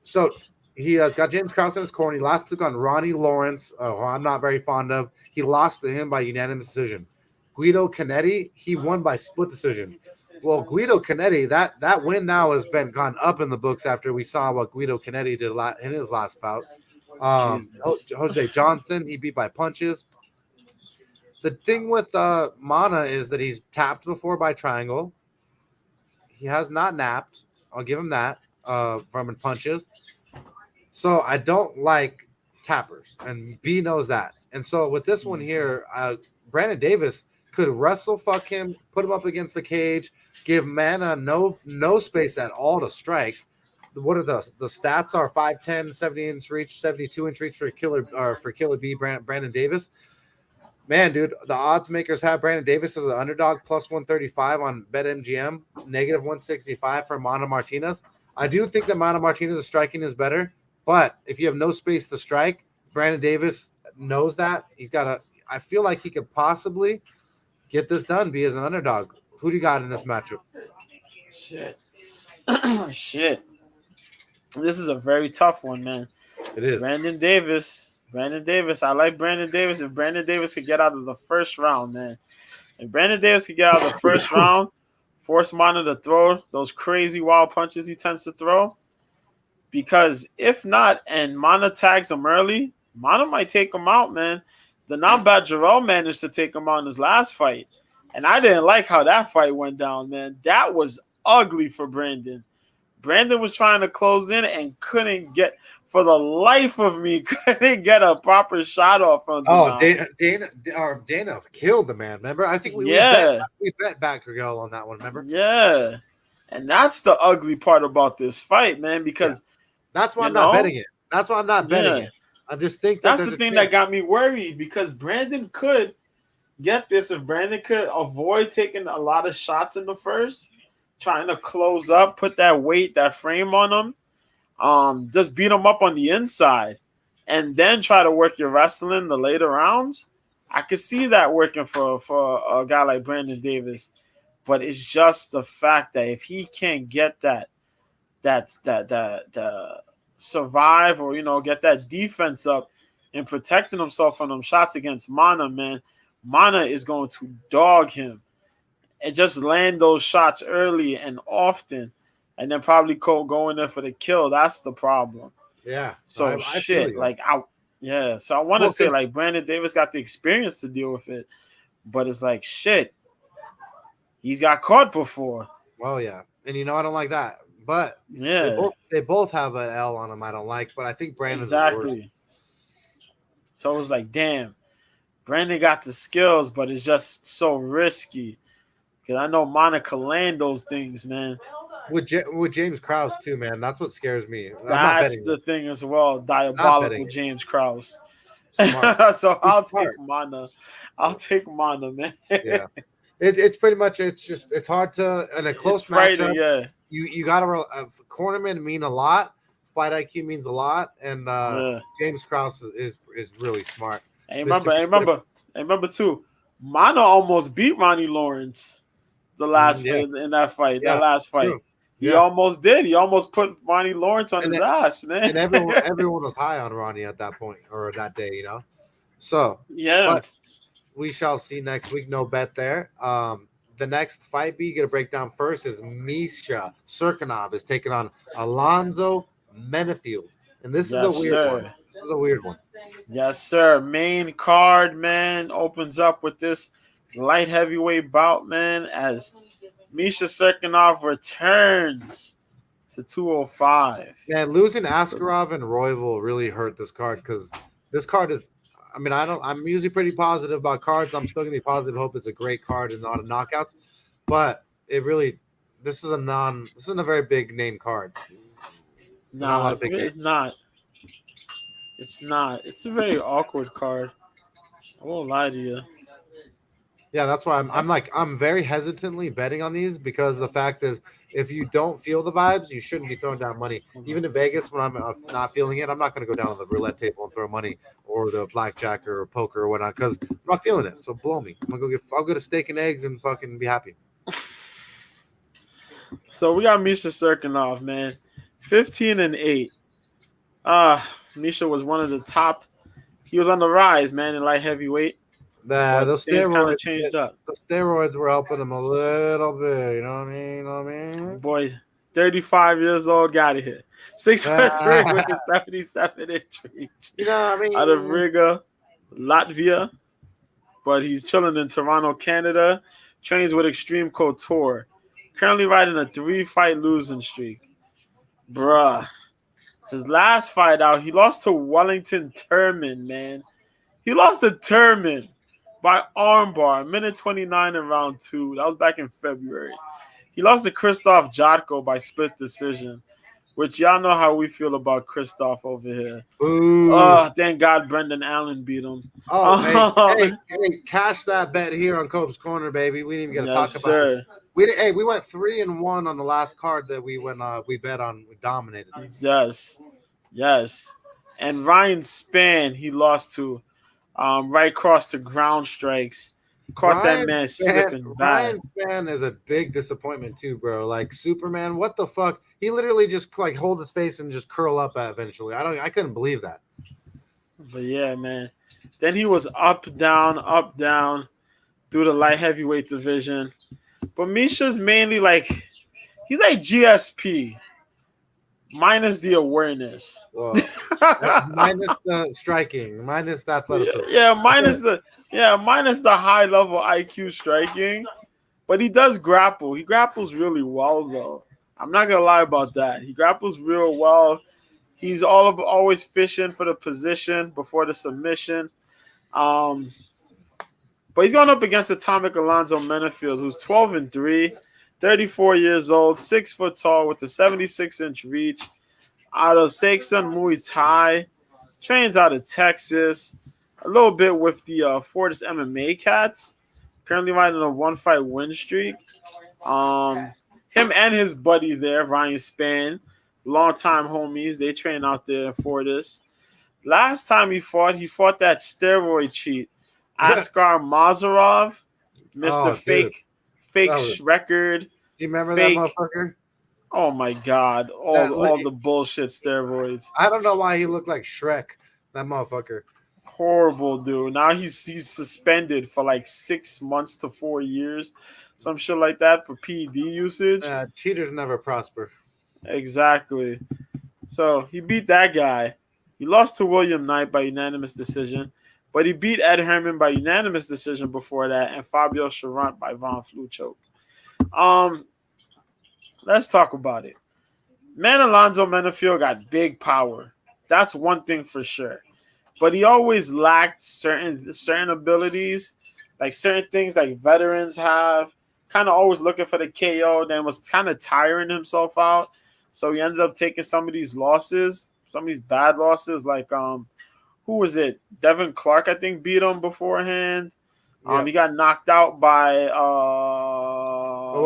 so he has got James Krause in his corner. He last took on Ronnie Lawrence, who I'm not very fond of. He lost to him by unanimous decision. Guido Canetti, he won by split decision. Well, Guido Canetti, that win now has been gone up in the books after we saw what Guido Canetti did in his last bout. Jose Johnson, he beat by punches. The thing with Mana is that he's tapped before by triangle. He has not napped. I'll give him that from punches. So I don't like tappers, and B knows that. And so with this one here, Brandon Davis could wrestle fuck him, put him up against the cage, give Mana no space at all to strike. What are the stats are 5'10, 70-inch reach, 72-inch reach for Killer B, Brandon Davis. Man, dude, the odds makers have Brandon Davis as an underdog plus 135 on BetMGM, negative 165 for Mana Martinez. I do think that Mana Martinez's striking is better, but if you have no space to strike, Brandon Davis knows that. I feel like he could possibly get this done, be as an underdog. Who do you got in this matchup? Shit. This is a very tough one, man. It is. Brandon Davis. I like Brandon Davis. If Brandon Davis could get out of the first round, man. If Brandon Davis could get out of the first round, force Mana to throw those crazy wild punches he tends to throw. Because if not, and Mana tags him early, Mana might take him out, man. The non-bad Jarrell managed to take him out in his last fight. And I didn't like how that fight went down, man. That was ugly for Brandon. Brandon was trying to close in and couldn't get, for the life of me, couldn't get a proper shot off on the Dana killed the man, remember? I think we bet Batgirl on that one, remember? Yeah. And that's the ugly part about this fight, man, because that's why I'm not betting it. That's why I'm not betting it. I just think that's the thing that got me worried, because Brandon could get this, if Brandon could avoid taking a lot of shots in the first, trying to close up, put that weight, that frame on him, just beat him up on the inside, and then try to work your wrestling the later rounds. I could see that working for a guy like Brandon Davis, but it's just the fact that if he can't get that survive or get that defense up and protecting himself from them shots against Mana, man, Mana is going to dog him and just land those shots early and often, and then probably go in there for the kill. That's the problem. Yeah. So I shit, So I want to say like Brandon Davis got the experience to deal with it, but it's like shit. He's got caught before. Well, yeah, and I don't like that. But yeah, they both have an L on them I don't like, but I think Brandon's exactly. worse. So it was like, damn, Brandon got the skills, but it's just so risky. Because I know Monica land those things, man. With James Krause too, man. That's what scares me. That's the thing as well. Diabolical James Krause. So I'll take Mana. I'll take Mana, man. Yeah. It's pretty much it's hard to in a close matchup. Yeah. You got to cornermen mean a lot. Fight IQ means a lot, and James Krause is really smart. I remember too. Mana almost beat Ronnie Lawrence the last fight in that fight. Yeah, that last fight, true. He almost did. He almost put Ronnie Lawrence on his ass, man. And everyone was high on Ronnie at that point or that day, So yeah. But we shall see next week. No bet there. The next fight you get a breakdown first is Misha Serkinov is taking on Alonzo Menefield. And this is a weird one. This is a weird one. Yes, sir. Main card, man, opens up with this light heavyweight bout, man, as Misha Serkinov returns to 205. Yeah, losing Askarov and Royval really hurt this card because this card is I'm usually pretty positive about cards. I'm still gonna be positive. Hope it's a great card and not a knockout. But this isn't a very big name card. No, it's not. It's not. It's a very awkward card. I won't lie to you. Yeah, that's why I'm very hesitantly betting on these because the fact is, if you don't feel the vibes, you shouldn't be throwing down money. Even in Vegas, when I'm not feeling it, I'm not going to go down on the roulette table and throw money or the blackjack or poker or whatnot because I'm not feeling it. So blow me. I'll go to steak and eggs and fucking be happy. So we got Misha Serkinov, man, 15-8. Misha was one of the top. He was on the rise, man, in light heavyweight. Those steroids kind of changed up. The steroids were helping him a little bit. You know what I mean? Boy, 35 years old, got it here. 6'3" with the 77-inch reach. You know what I mean? Out of Riga, Latvia, but he's chilling in Toronto, Canada. Trains with Extreme Couture. Currently riding a 3-fight losing streak. Bruh. His last fight out, he lost to Wellington Turman, man. He lost to Turman by armbar, minute 29 in round 2. That was back in February. He lost to Krzysztof Jotko by split decision, which y'all know how we feel about Krzysztof over here. Ooh. Oh, thank God Brendan Allen beat him. Oh, hey, cash that bet here on Cope's Corner, baby. We didn't even get to talk about it. We went 3-1 on the last card that we bet on. We dominated. Yes. And Ryan Spann, he lost to right across the ground strikes. Caught that man slipping back. Ryan Spann is a big disappointment too, bro. Like Superman, what the fuck? He literally just like hold his face and just curl up eventually. I couldn't believe that. But yeah, man. Then he was up, down through the light heavyweight division. But Misha's mainly he's like GSP. Minus the awareness. Well, minus the striking, minus the athleticism. Minus the high level IQ striking. But he does grapple. He grapples really well, though. I'm not gonna lie about that. He grapples real well. He's always fishing for the position before the submission. But he's going up against Atomic Alonzo Menefield, who's 12-3. 34 years old, 6 foot tall with a 76-inch reach, out of Saxon Muay Thai, trains out of Texas. a little bit with the Fortis MMA cats. Currently riding a 1-fight win streak. Him and his buddy there, Ryan Spann, longtime homies. They train out there in Fortis. Last time he fought that steroid cheat, Askar Mazarov, Mr. Oh, dude. Fake That was, record, do you remember that fake. motherfucker? Oh my God! All the bullshit steroids. I don't know why he looked like Shrek. That motherfucker. Horrible dude. Now he's suspended for like 6 months to 4 years, some shit like that for PED usage. Cheaters never prosper. Exactly. So he beat that guy. He lost to William Knight by unanimous decision, but he beat Ed Herman by unanimous decision before that, and Fabio Charant by Von Flue choke. Let's talk about it. Man, Alonzo Menafield got big power. That's one thing for sure. But he always lacked certain abilities, like certain things like veterans have. Kind of always looking for the KO, then was kind of tiring himself out. So he ended up taking some of these losses, some of these bad losses, like who was it? Devin Clark, I think, beat him beforehand. Yeah. He got knocked out by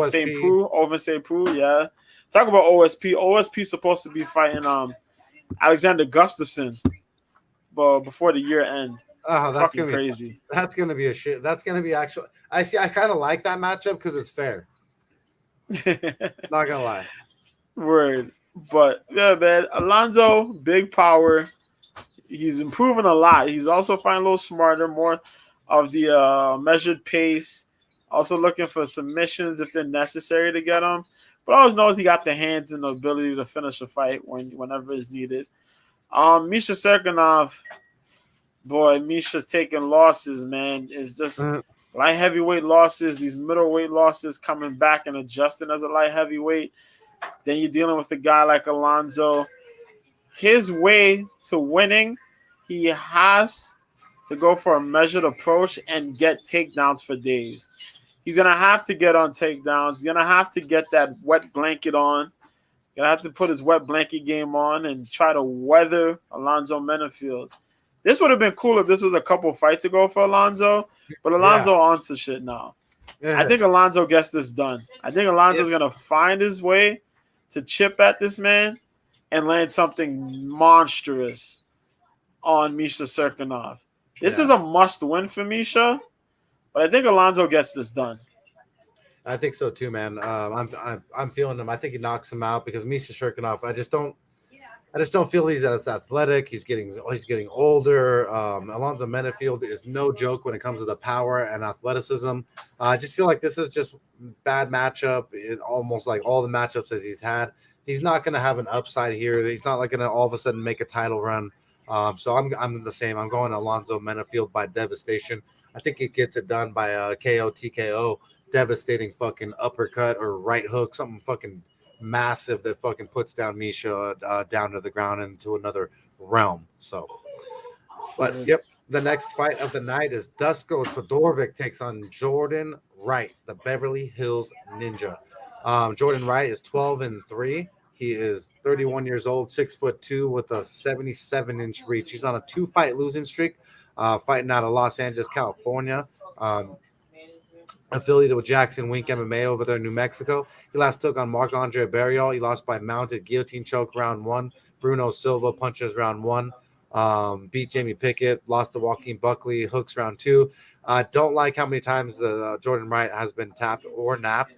St. Preux, over St. Preux, yeah. Talk about OSP. OSP supposed to be fighting Alexander Gustafsson, but before the year end. Oh, that's fucking crazy. That's gonna be a shit. That's gonna be actual. I kind of like that matchup because it's fair. Not gonna lie. Word, but yeah, man. Alonzo, big power. He's improving a lot. He's also finding a little smarter, more of the measured pace. Also looking for submissions if they're necessary to get him. But always knows he got the hands and the ability to finish a fight whenever it's needed. Misha Serkinov, boy, Misha's taking losses, man. It's just light heavyweight losses, these middleweight losses, coming back and adjusting as a light heavyweight. Then you're dealing with a guy like Alonzo. His way to winning, he has to go for a measured approach and get takedowns for days. He's going to have to get on takedowns. He's going to have to get that wet blanket on. He's going to have to put his wet blanket game on and try to weather Alonzo Menafield. This would have been cool if this was a couple fights ago for Alonzo, but Alonzo on to shit now. Yeah. I think Alonzo gets this done. I think Alonzo's going to find his way to chip at this man and land something monstrous on Misha Serkinov. This is a must-win for Misha, but I think Alonzo gets this done. I think so too, man. I'm feeling him. I think he knocks him out because Misha Serkinov. I just don't feel he's as athletic. He's getting older. Alonzo Menafield is no joke when it comes to the power and athleticism. I just feel like this is just bad matchup. Almost like all the matchups as he's had. He's not going to have an upside here. He's not like going to all of a sudden make a title run. So I'm the same. I'm going Alonzo Menafield by devastation. I think he gets it done by a KO, TKO, devastating fucking uppercut or right hook, something fucking massive that fucking puts down Misha down to the ground into another realm. So, but yep, the next fight of the night is Dusko Todorovic takes on Jordan Wright, the Beverly Hills Ninja. Jordan Wright is 12-3. He is 31 years old, 6'2", with a 77-inch reach. He's on a 2-fight losing streak, fighting out of Los Angeles, California. Affiliated with Jackson Wink MMA over there in New Mexico. He last took on Marc-Andre Barriol. He lost by mounted guillotine choke round 1. Bruno Silva punches round 1. Beat Jamie Pickett. Lost to Joaquin Buckley. Hooks round 2. Don't like how many times the Jordan Wright has been tapped or napped.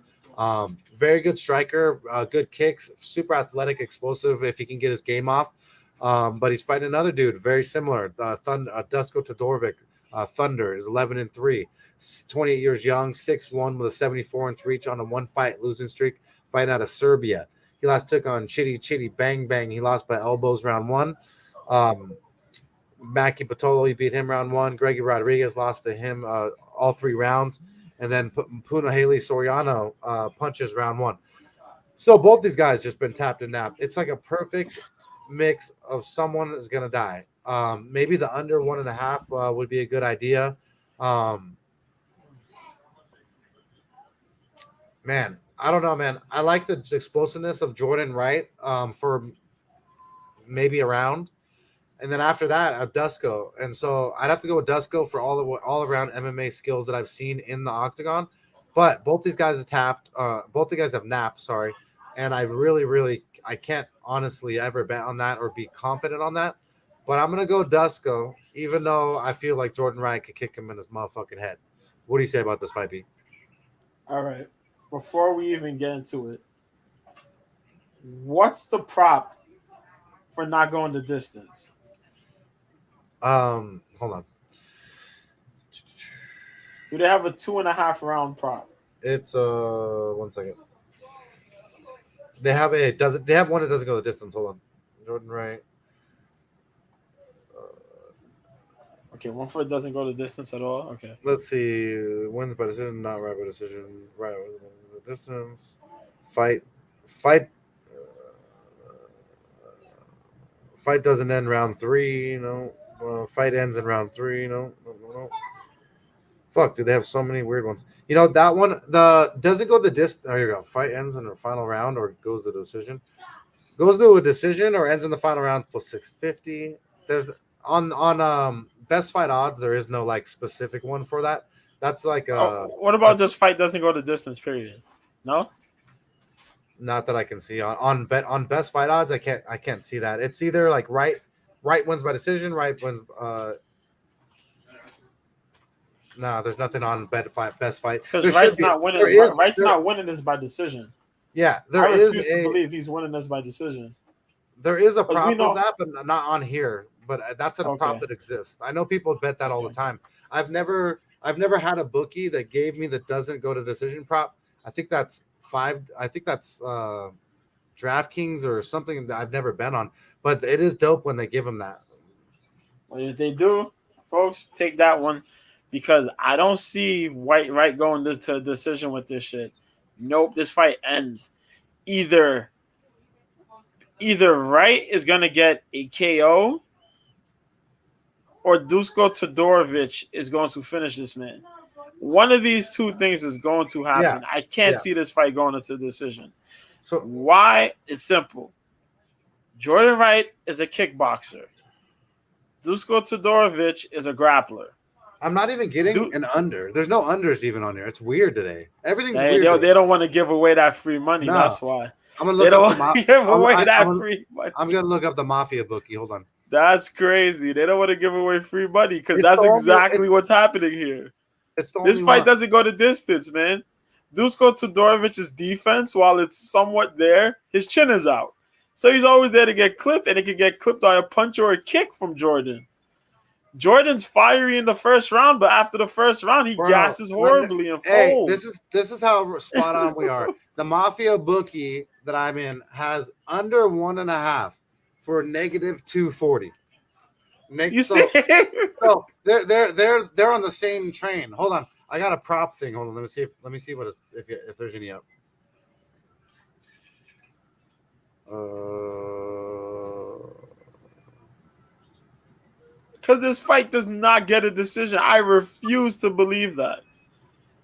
Very good striker. Good kicks. Super athletic, explosive if he can get his game off. But he's fighting another dude very similar. Dusko Todorovic. Thunder is 11-3. 28 years young, 6'1", with a 74-inch reach on a 1-fight losing streak, fighting out of Serbia. He last took on Chitty Bang Bang. He lost by elbows round 1. Mackie Patolo, he beat him round 1. Greggy Rodriguez lost to him all 3 rounds. And then Puna Haley Soriano punches round 1. So both these guys just been tapped and napped. It's like a perfect mix of someone that's going to die. Maybe the under 1.5 would be a good idea. Man, I don't know, man. I like the explosiveness of Jordan Wright for maybe a round. and then after that, Dusko. And so I'd have to go with Dusko for all around MMA skills that I've seen in the octagon. But both these guys have tapped. Both the guys have napped. Sorry, and I really I can't honestly ever bet on that or be confident on that. But I'm gonna go Dusko, even though I feel like Jordan Wright could kick him in his motherfucking head. What do you say about this fight, B? All right. Before we even get into it, what's the prop for not going the distance? Hold on. Do they have a 2.5 round prop? It's 1 second. They have one that doesn't go the distance. Hold on. Jordan Wright. Okay, one foot doesn't go the distance at all. Okay. Let's see. Wins by decision, not right by decision. Right by the distance. Fight doesn't end round 3. No. Fight ends in round 3. No. Fuck, dude, they have so many weird ones. You know that one. Does it go the distance? There you go. Fight ends in the final round or goes to decision. Goes to a decision or ends in the final round plus 650. There's on best fight odds. There is no like specific one for that. That's like what about just fight doesn't go the distance? Period. No. Not that I can see on best fight odds. I can't see that. It's either like right wins by decision. Right wins. No, there's nothing on best fight. Because Wright's not winning. Wright's not winning this by decision. Yeah, I refuse to believe he's winning this by decision. There is a prop of that, but not on here. But that's a prop that exists. I know people bet that all the time. I've never had a bookie that gave me the doesn't go to decision prop. I think that's DraftKings or something that I've never been on. But it is dope when they give them that. Well, if they do, folks, take that one. Because I don't see Wright going to a decision with this shit. Nope, this fight ends. Either Wright is going to get a KO or Dusko Todorovic is going to finish this man. One of these two things is going to happen. Yeah. I can't see this fight going into a decision. So why? It's simple. Jordan Wright is a kickboxer. Dusko Todorovic is a grappler. I'm not even getting an under. There's no unders even on here. It's weird today. Everything's weird. They don't want to give away that free money. No. That's why. I'm gonna look I'm gonna look up the Mafia bookie. Hold on. That's crazy. They don't want to give away free money because that's exactly what's happening here. This fight doesn't go the distance, man. Dusko Todorovic's defense, while it's somewhat there, his chin is out. So he's always there to get clipped, and it can get clipped by a punch or a kick from Jordan. Jordan's fiery in the first round, but after the first round, he gasses horribly and folds. Hey, this is how spot on we are. The Mafia bookie that I'm in has under 1.5 for -240. You see? So they're on the same train. Hold on, I got a prop thing. Hold on, let me see what if there's any up. Because this fight does not get a decision. I refuse to believe that.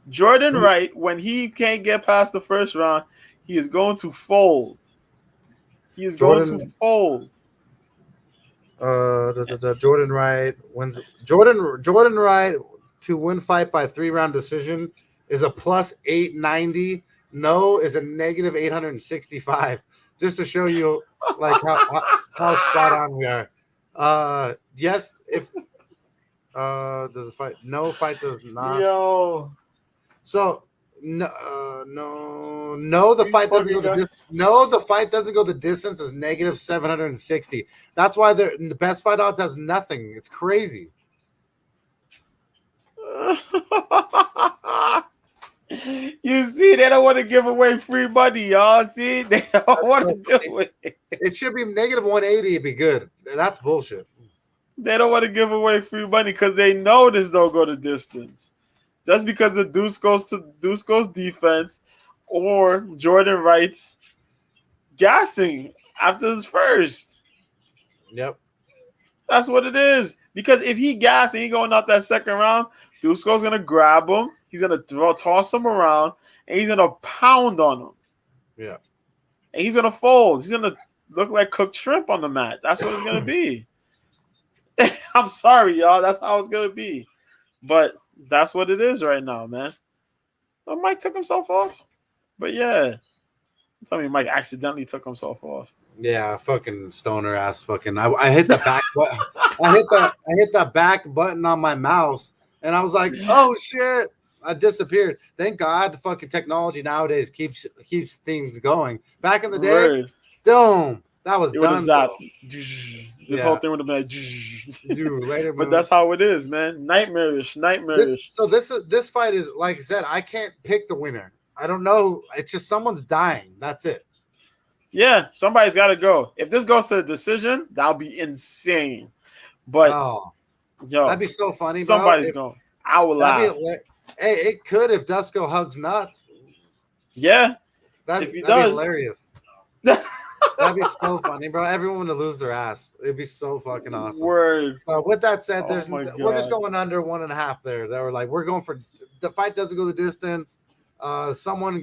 Jordan Wright, when he can't get past the first round, he is going to fold. He is going to fold. Jordan Wright wins. Jordan Wright to win fight by 3-round decision is a +890. No is a -865. Just to show you like how spot on we are. Yes, if does the fight? No, fight does not. Yo. So the fight doesn't go the fight doesn't go the distance is -760. That's why the best fight odds has nothing. It's crazy. You see, they don't want to give away free money, y'all. See, they don't want to do it. It should be -180. It'd be good. That's bullshit. They don't want to give away free money because they know this don't go the distance. Just because the Dusko's defense or Jordan Wright's gassing after his first. Yep. That's what it is. Because if he gassing, he going out that second round, Dusko's going to grab him. He's going to toss him around, and he's going to pound on him. Yeah. And he's going to fold. He's going to look like cooked shrimp on the mat. That's what it's going to be. I'm sorry, y'all. That's how it's gonna be. But that's what it is right now, man. Oh, Mike took himself off. But yeah. Tell me Mike accidentally took himself off. Yeah, fucking stoner ass fucking. I hit the back button. I hit the back button on my mouse, and I was like, oh shit. I disappeared. Thank God, fucking technology nowadays keeps things going. Back in the day, Word. boom, that was It would have done. zapped. This whole thing would have been like, Dude, later, but man. that's how it is, man. Nightmarish. This fight is, like I said, I can't pick the winner. I don't know. It's just someone's dying. That's it. Yeah, somebody's got to go. If this goes to a decision, that'll be insane. But Oh, yo, that'd be so funny, bro. somebody's going. I will laugh. Hey, it could if Dusko hugs nuts. Yeah, That'd if he be does. hilarious. That'd be so funny, bro. Everyone would lose their ass. It'd be so fucking awesome. Word. So with that said, Oh my we're just God. going under 1.5 there. They were like, we're going for the fight doesn't go the distance. Someone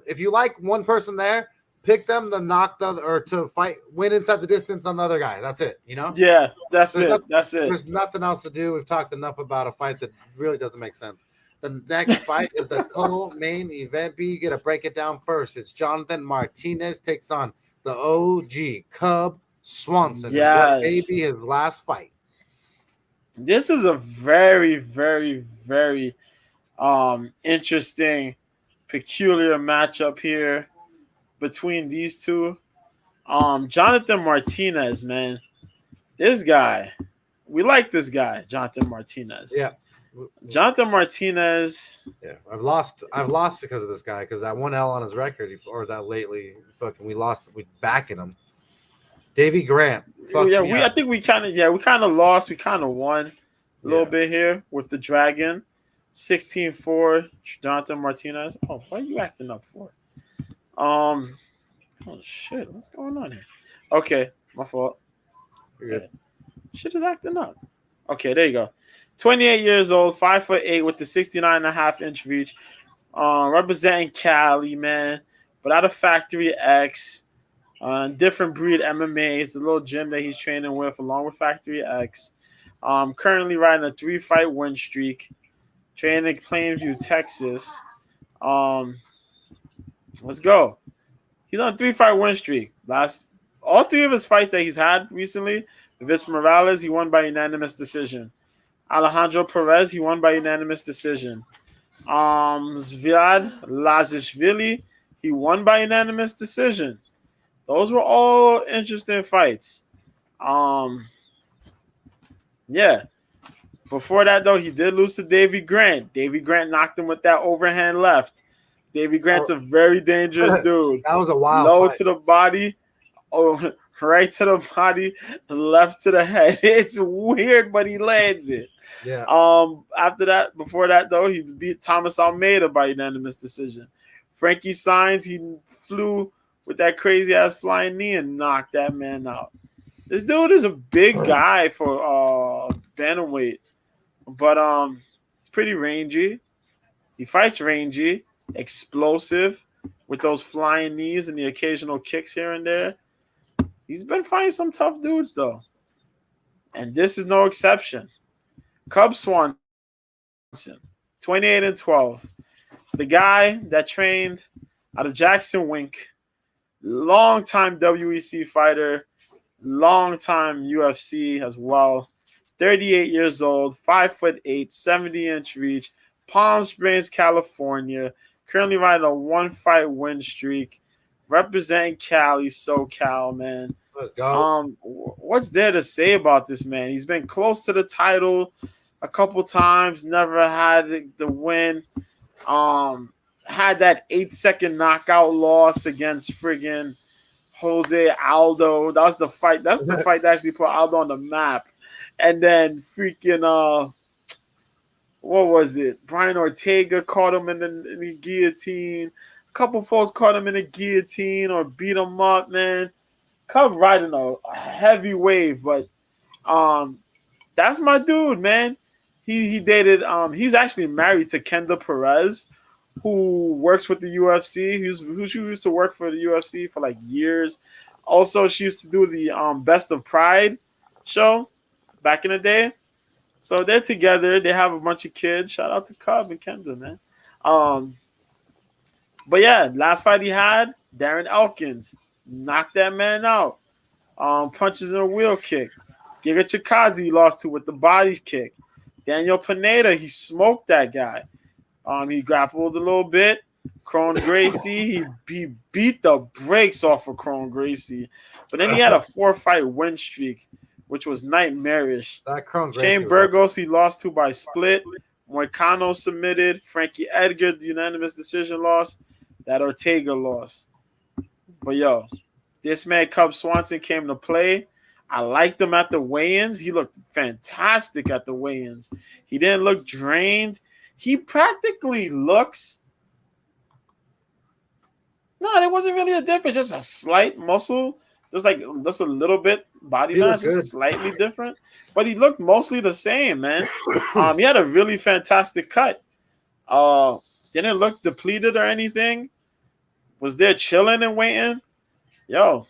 if you like one person there, pick them to knock the other or to win inside the distance on the other guy. That's it, you know? Yeah, that's it. That's it. There's nothing else to do. We've talked enough about a fight that really doesn't make sense. The next fight is the co-main event. B, you get to break it down first. It's Jonathan Martinez takes on the OG Cub Swanson. Yes. Maybe his last fight. This is a very, very, very interesting, peculiar matchup here between these two. Jonathan Martinez, man. This guy, we like this guy, Jonathan Martinez. Yeah. Jonathan Martinez. Yeah, I've lost because of this guy because that one L on his record or that lately fucking we lost. We backing him. Davy Grant. I think we kind of lost. We kind of won a little bit here with the Dragon. 16-4, Jonathan Martinez. Oh, what are you acting up for? Oh shit, what's going on here? Okay, my fault. You're good. Shit is acting up. Okay, there you go. 28 years old, 5'8" with the 69.5-inch reach. Representing Cali, man. But out of Factory X. Different breed MMA. It's a little gym that he's training with along with Factory X. Currently riding a 3-fight win streak. Training in Plainview, Texas. Let's go. He's on a 3-fight win streak. All 3 of his fights that he's had recently, Vince Morales, he won by unanimous decision. Alejandro Perez, he won by unanimous decision. Zviad Lazishvili, he won by unanimous decision. Those were all interesting fights. Yeah. Before that, though, he did lose to Davy Grant. Davy Grant knocked him with that overhand left. Davy Grant's a very dangerous dude. That was a wild Low fight. to the body. Oh, right to the body, left to the head. It's weird, but he lands it. Yeah. Before that, though, he beat Thomas Almeida by unanimous decision. Frankie Saenz, he flew with that crazy ass flying knee and knocked that man out. This dude is a big guy for bantamweight, but he's pretty rangy. He fights rangy, explosive, with those flying knees and the occasional kicks here and there. He's been fighting some tough dudes, though. And this is no exception. Cub Swanson, 28-12. The guy that trained out of Jackson Wink, longtime WEC fighter, longtime UFC as well. 38 years old, 5'8", 70-inch reach, Palm Springs, California. Currently riding a 1-fight win streak. Representing Cali, SoCal, man. Let's go. What's there to say about this man? He's been close to the title a couple times, never had the win. Had that 8-second knockout loss against friggin' Jose Aldo. That was the fight. That's the fight that actually put Aldo on the map. And then freaking what was it? Brian Ortega caught him in the guillotine. A couple folks caught him in the guillotine or beat him up, man. Cub riding a heavy wave, but that's my dude, man. He dated he's actually married to Kendra Perez, who works with the UFC, who she used to work for the UFC for like years. Also, she used to do the Best of Pride show. back in the day. So they're together. They have a bunch of kids. Shout out to Cub and Kendra, man. Um, but yeah, last fight he had, Darren Elkins knocked that man out. Punches in a wheel kick. Giga Chikadze lost to with the body kick. Daniel Pineda, he smoked that guy. He grappled a little bit. Kron Gracie, he beat the brakes off of Kron Gracie. But then he had a 4-fight win streak, which was nightmarish. That Kron Gracie Shane Burgos, he lost to by split. Moicano submitted. Frankie Edgar, the unanimous decision loss. That Ortega lost. But yo, this man Cub Swanson came to play. I liked him at the weigh-ins. He looked fantastic at the weigh-ins. He didn't look drained. He practically looks. No, there wasn't really a difference. Just a slight muscle, just a little bit body mass, just slightly different. But he looked mostly the same, man. He had a really fantastic cut. Didn't look depleted or anything. Was there chilling and waiting. Yo,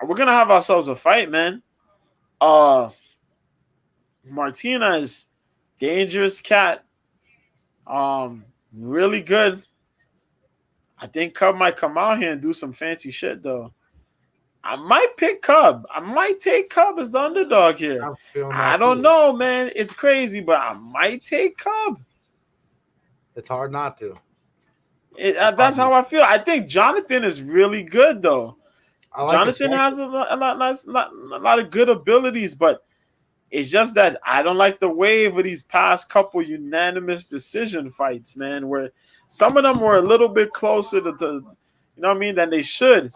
we're gonna have ourselves a fight, man. Martinez, dangerous cat. Really good. I think Cub might come out here and do some fancy shit, though. I might pick Cub. I might take Cub as the underdog here. I don't know, man. It's crazy, but I might take Cub. It's hard not to. That's how I feel. I think Jonathan is really good, though. Jonathan has a lot of good abilities, but it's just that I don't like the wave of these past couple unanimous decision fights, man, where some of them were a little bit closer to you know what I mean, than they should.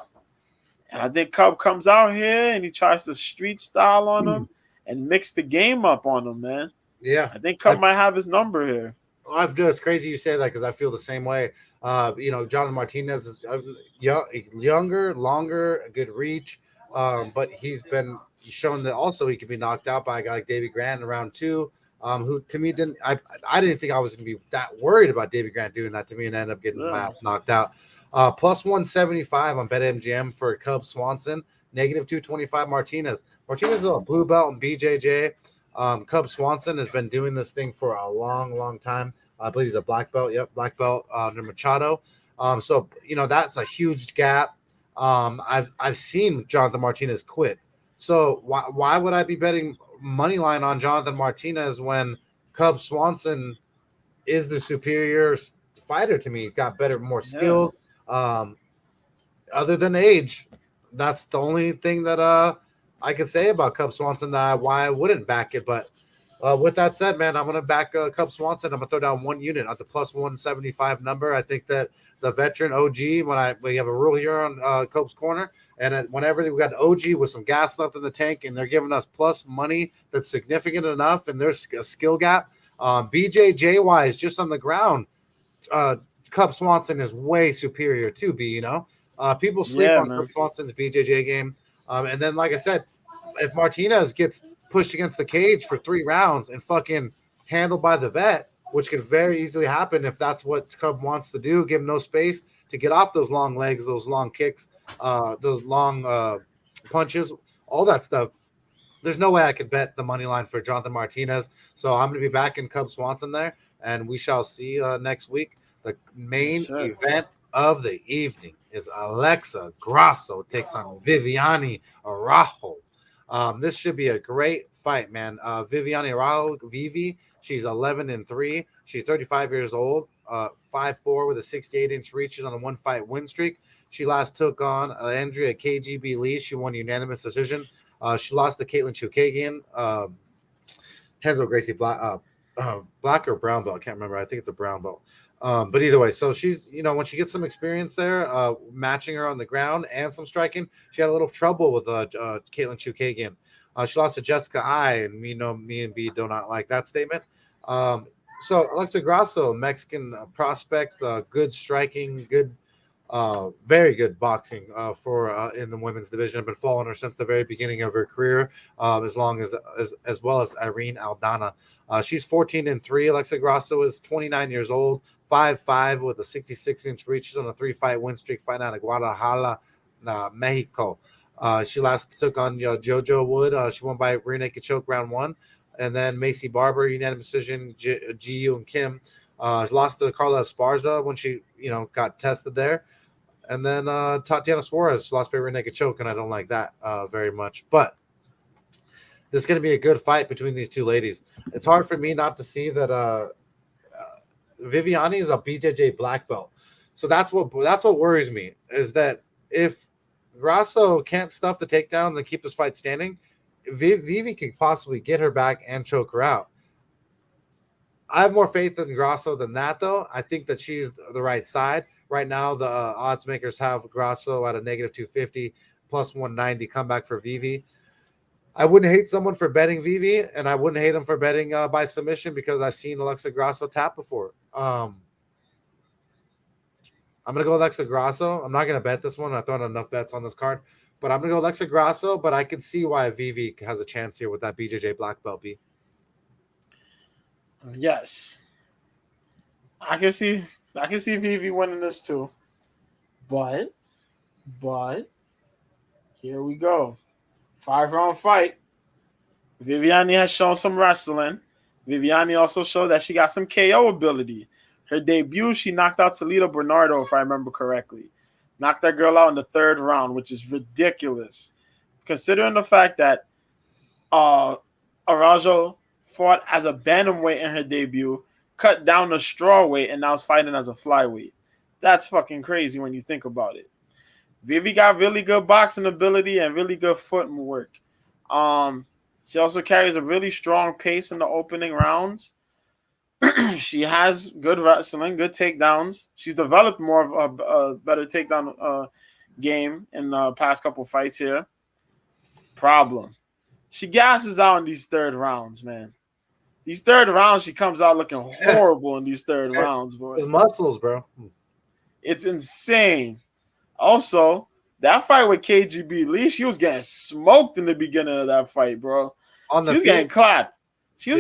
And I think Cub comes out here and he tries to street style on him and mix the game up on him, man. Yeah. I think Cub might have his number here. It's crazy you say that because I feel the same way. Jonathan Martinez is younger, longer, a good reach, but he's been shown that also he can be knocked out by a guy like Davey Grant in round 2, who to me I didn't think I was going to be that worried about Davey Grant doing that to me and ended up getting my ass knocked out. Plus 175 on BetMGM for Cub Swanson, negative 225 Martinez. Martinez is a blue belt in BJJ. Cub Swanson has been doing this thing for a long, long time. I believe he's a black belt. Yep, black belt under Machado. So that's a huge gap. I've seen Jonathan Martinez quit. So why would I be betting money line on Jonathan Martinez when Cub Swanson is the superior fighter to me? He's got more skills. Other than age, that's the only thing that I can say about Cub Swanson why I wouldn't back it. But with that said, man, I'm going to back Cub Swanson. I'm going to throw down one unit at the plus 175 number. I think that the veteran OG, we have a rule here on Cope's Corner, and whenever we got OG with some gas left in the tank and they're giving us plus money that's significant enough and there's a skill gap, BJJ-wise, just on the ground, Cub Swanson is way superior to B, People sleep on Cub Swanson's BJJ game. And then, like I said, if Martinez gets pushed against the cage for 3 rounds and fucking handled by the vet, which could very easily happen if that's what Cub wants to do, give him no space to get off those long legs, those long kicks, those long punches, all that stuff. There's no way I could bet the money line for Jonathan Martinez. So I'm going to be back in Cub Swanson there, and we shall see next week. The main event of the evening is Alexa Grasso takes on Viviane Araujo. This should be a great fight, man. Viviane Araujo, Vivi, she's 11-3. She's 35 years old, 5'4" with a 68-inch reach. She's on a 1-fight win streak. She last took on Andrea KGB Lee. She won unanimous decision. She lost to Caitlin Chukagian. Henzo Gracie black or brown belt. I can't remember. I think it's a brown belt. But either way, so she's, when she gets some experience there, matching her on the ground and some striking, she had a little trouble with Caitlin Chukagian. She lost to Jessica I, and me and B do not like that statement. So Alexa Grasso, Mexican prospect, good striking, good, very good boxing for in the women's division. I've been following her since the very beginning of her career, as well as Irene Aldana. She's 14-3. Alexa Grasso is 29 years old, 5'5" with a 66-inch reach. She's on a 3-fight win streak, fighting out of Guadalajara, Mexico. She last took on JoJo Wood. She won by rear naked choke round 1. And then Macy Barber, unanimous decision, Ji and Kim. She lost to Carla Esparza when she, got tested there. And then Tatiana Suarez lost by rear naked choke, and I don't like that very much. But this is going to be a good fight between these two ladies. It's hard for me not to see that Viviani is a BJJ black belt. So that's what worries me, is that if Grasso can't stuff the takedowns and keep this fight standing, Vivi could possibly get her back and choke her out. I have more faith in Grasso than that, though. I think that she's the right side. Right now, the odds makers have Grasso at a negative 250, plus 190 comeback for Vivi. I wouldn't hate someone for betting Vivi, and I wouldn't hate him for betting by submission, because I've seen Alexa Grasso tap before. I'm going to go Alexa Grasso. I'm not going to bet this one. I've thrown enough bets on this card. But I'm going to go Alexa Grasso, but I can see why Vivi has a chance here with that BJJ black belt B. Yes. I can see Vivi winning this too. But here we go. 5-round fight. Viviani has shown some wrestling. Viviani also showed that she got some KO ability. Her debut, she knocked out Toledo Bernardo, if I remember correctly. Knocked that girl out in the 3rd round, which is ridiculous, considering the fact that Araujo fought as a bantamweight in her debut, cut down to straw weight, and now is fighting as a flyweight. That's fucking crazy when you think about it. Vivi got really good boxing ability and really good footwork. She also carries a really strong pace in the opening rounds. She has good wrestling, good takedowns. She's developed more of a better takedown game in the past couple fights here. Problem. She gasses out in these 3rd rounds, man. These 3rd rounds, she comes out looking horrible in these 3rd rounds, bro. It's muscles, bro. It's insane. Also, that fight with KGB Lee, she was getting smoked in the beginning of that fight, bro. She was getting clapped. She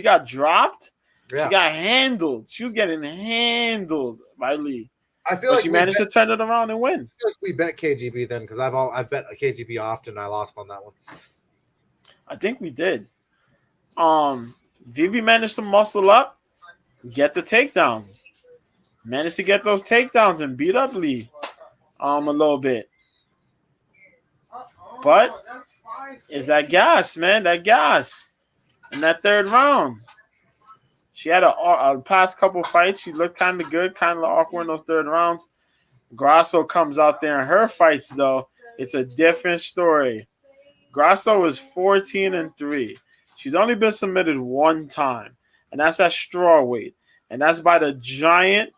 got dropped. Yeah. She got handled. She was getting handled by Lee. I feel like she managed to turn it around and win. I feel like we bet KGB then, because I've bet KGB often. I lost on that one. I think we did. Vivi managed to muscle up, get the takedown. Managed to get those takedowns and beat up Lee a little bit. But it's that gas, man. That gas in that 3rd round. She had a past couple fights. She looked kind of good, kind of awkward in those 3rd rounds. Grasso comes out there in her fights, though. It's a different story. Grasso is 14-3. She's only been submitted 1 time, and that's at straw weight, and that's by the giant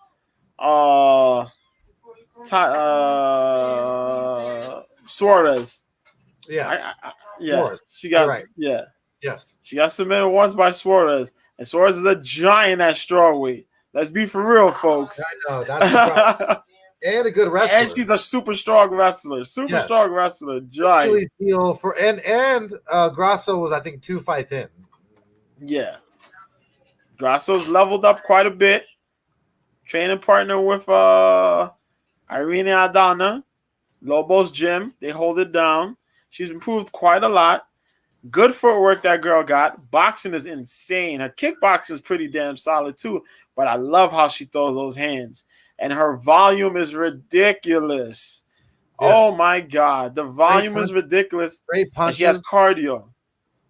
Suarez. Yeah, Suarez. She got right. Yes. She got submitted once by Suarez. And Suarez is a giant at strawweight. Let's be for real, folks. I know. That's and a good wrestler. And she's a super strong wrestler. Strong wrestler. Giant. And Grasso was, I think, 2 fights in. Yeah. Grasso's leveled up quite a bit. Training partner with Irene Aldana. Lobo's gym. They hold it down. She's improved quite a lot. Good footwork that girl got. Boxing is insane. Her kickboxing is pretty damn solid too. But I love how she throws those hands. And her volume is ridiculous. Yes. Oh my God. The volume is ridiculous. Great punches. And she has cardio.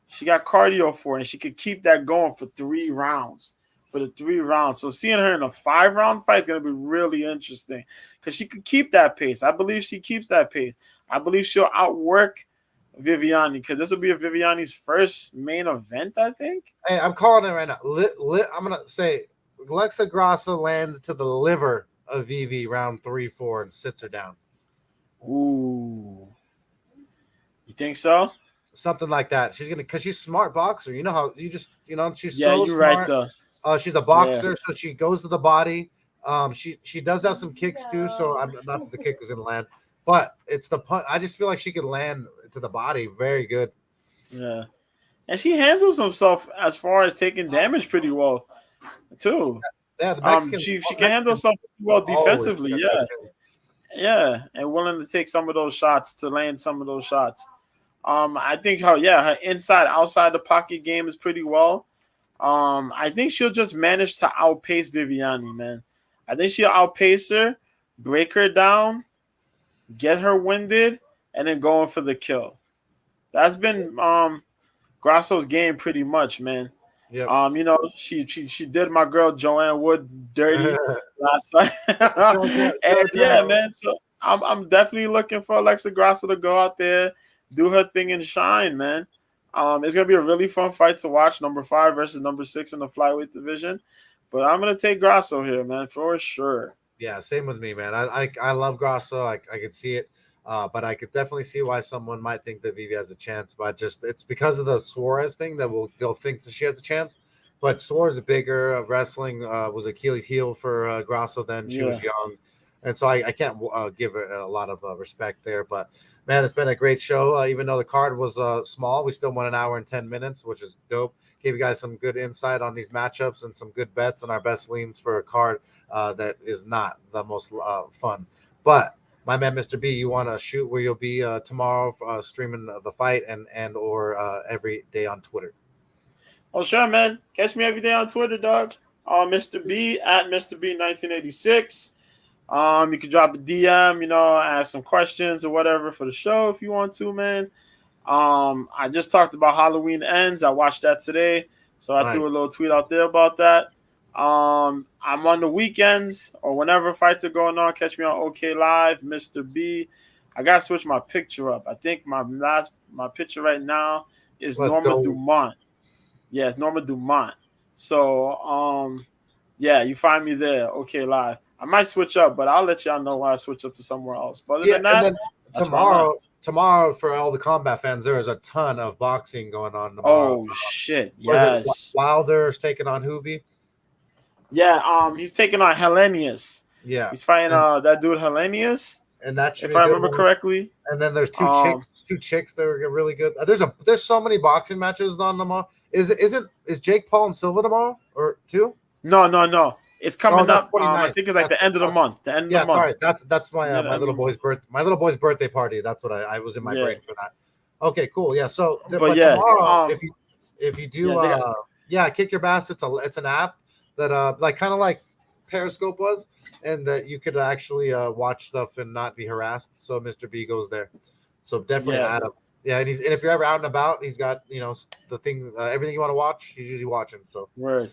She got cardio for it. And she could keep that going for 3 rounds. For the 3 rounds. So seeing her in a 5-round fight is going to be really interesting. Because she could keep that pace. I believe she keeps that pace. I believe she'll outwork Viviani, because this will be Viviani's first main event, I think. Hey, I'm calling it right now. I'm going to say Alexa Grasso lands to the liver of Vivi round 3-4 and sits her down. Ooh. You think so? Something like that. She's going to, because she's a smart boxer. You know how she's so so you're smart. Right, though. She's a boxer, so she goes to the body. She does have some kicks too, so I'm not that the kick was going to land. But it's the punt. I just feel like she could land to the body very good. Yeah. And she handles herself as far as taking damage pretty well, too. Yeah, the Mexican, she can handle herself well defensively, yeah. Yeah, and willing to take some of those shots, to land some of those shots. I think her inside outside the pocket game is pretty well. I think she'll just manage to outpace Viviani, man. I think she'll outpace her, break her down, get her winded, and then going for the kill. That's been Grasso's game pretty much, man. Yep. She did my girl Joanne Wood dirty last fight. And yeah, man. So I'm definitely looking for Alexa Grasso to go out there, do her thing and shine, man. It's gonna be a really fun fight to watch. Number 5 versus number 6 in the flyweight division. But I'm gonna take Grasso here, man, for sure. Yeah, same with me, man. I love Grasso. I could see it. But I could definitely see why someone might think that Vivi has a chance. But just it's because of the Suarez thing that they'll think that she has a chance. But Suarez is bigger. Wrestling was Achilles' heel for Grasso then. She was young, and so I can't give her a lot of respect there. But man, it's been a great show. Even though the card was small, we still won an hour and 10 minutes, which is dope. Gave you guys some good insight on these matchups and some good bets and our best leans for a card that is not the most fun, but. My man, Mr. B, you want to shoot where you'll be tomorrow streaming the fight and or every day on Twitter? Oh, sure, man. Catch me every day on Twitter, dog. Mr. B at Mr. B 1986. You can drop a DM, ask some questions or whatever for the show if you want to, man. I just talked about Halloween Ends. I watched that today, so I threw a little tweet out there about that. I'm on the weekends or whenever fights are going on. Catch me on OK Live, Mr. B. I gotta switch my picture up. I think my picture right now is Norma Dumont. Yeah, it's Norma Dumont. So yeah, you find me there, OK Live. I might switch up, but I'll let y'all know why I switch up to somewhere else. But other than that, and then tomorrow for all the combat fans, there is a ton of boxing going on tomorrow. Oh shit! Yes, Wilder's taking on Hubie. Yeah, he's taking on Hellenius. Yeah, he's fighting that dude Hellenius. And that if I remember correctly. And then there's two chicks that are really good. There's so many boxing matches on tomorrow. Is Jake Paul and Silva tomorrow or two? No. It's coming up. I think it's like the end of the month. Sorry, that's my my little boy's birthday party. That's what I was in my brain for that. Okay, cool. Yeah. So, but tomorrow, if you do, Kick Your Bass. It's an app that like kind of like Periscope was, and that you could actually watch stuff and not be harassed. So Mr. B goes there. So definitely add him. Yeah, and if you're ever out and about, he's got the thing, everything you want to watch. He's usually watching. So right.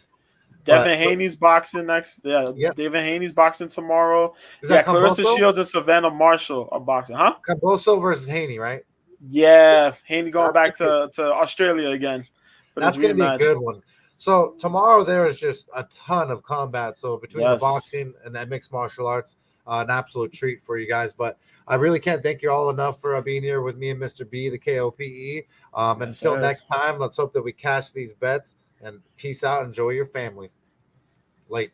Devin Haney's boxing next. Yeah, Devin Haney's boxing tomorrow. Clarissa Shields and Savannah Marshall are boxing, huh? Camboso versus Haney, right? Yeah, Haney going back to Australia again. That's going to be a good one. So tomorrow there is just a ton of combat. So between the boxing and that mixed martial arts, an absolute treat for you guys. But I really can't thank you all enough for being here with me and Mr. B, the KOPE. Until next time, let's hope that we cash these bets. And peace out. Enjoy your families. Late.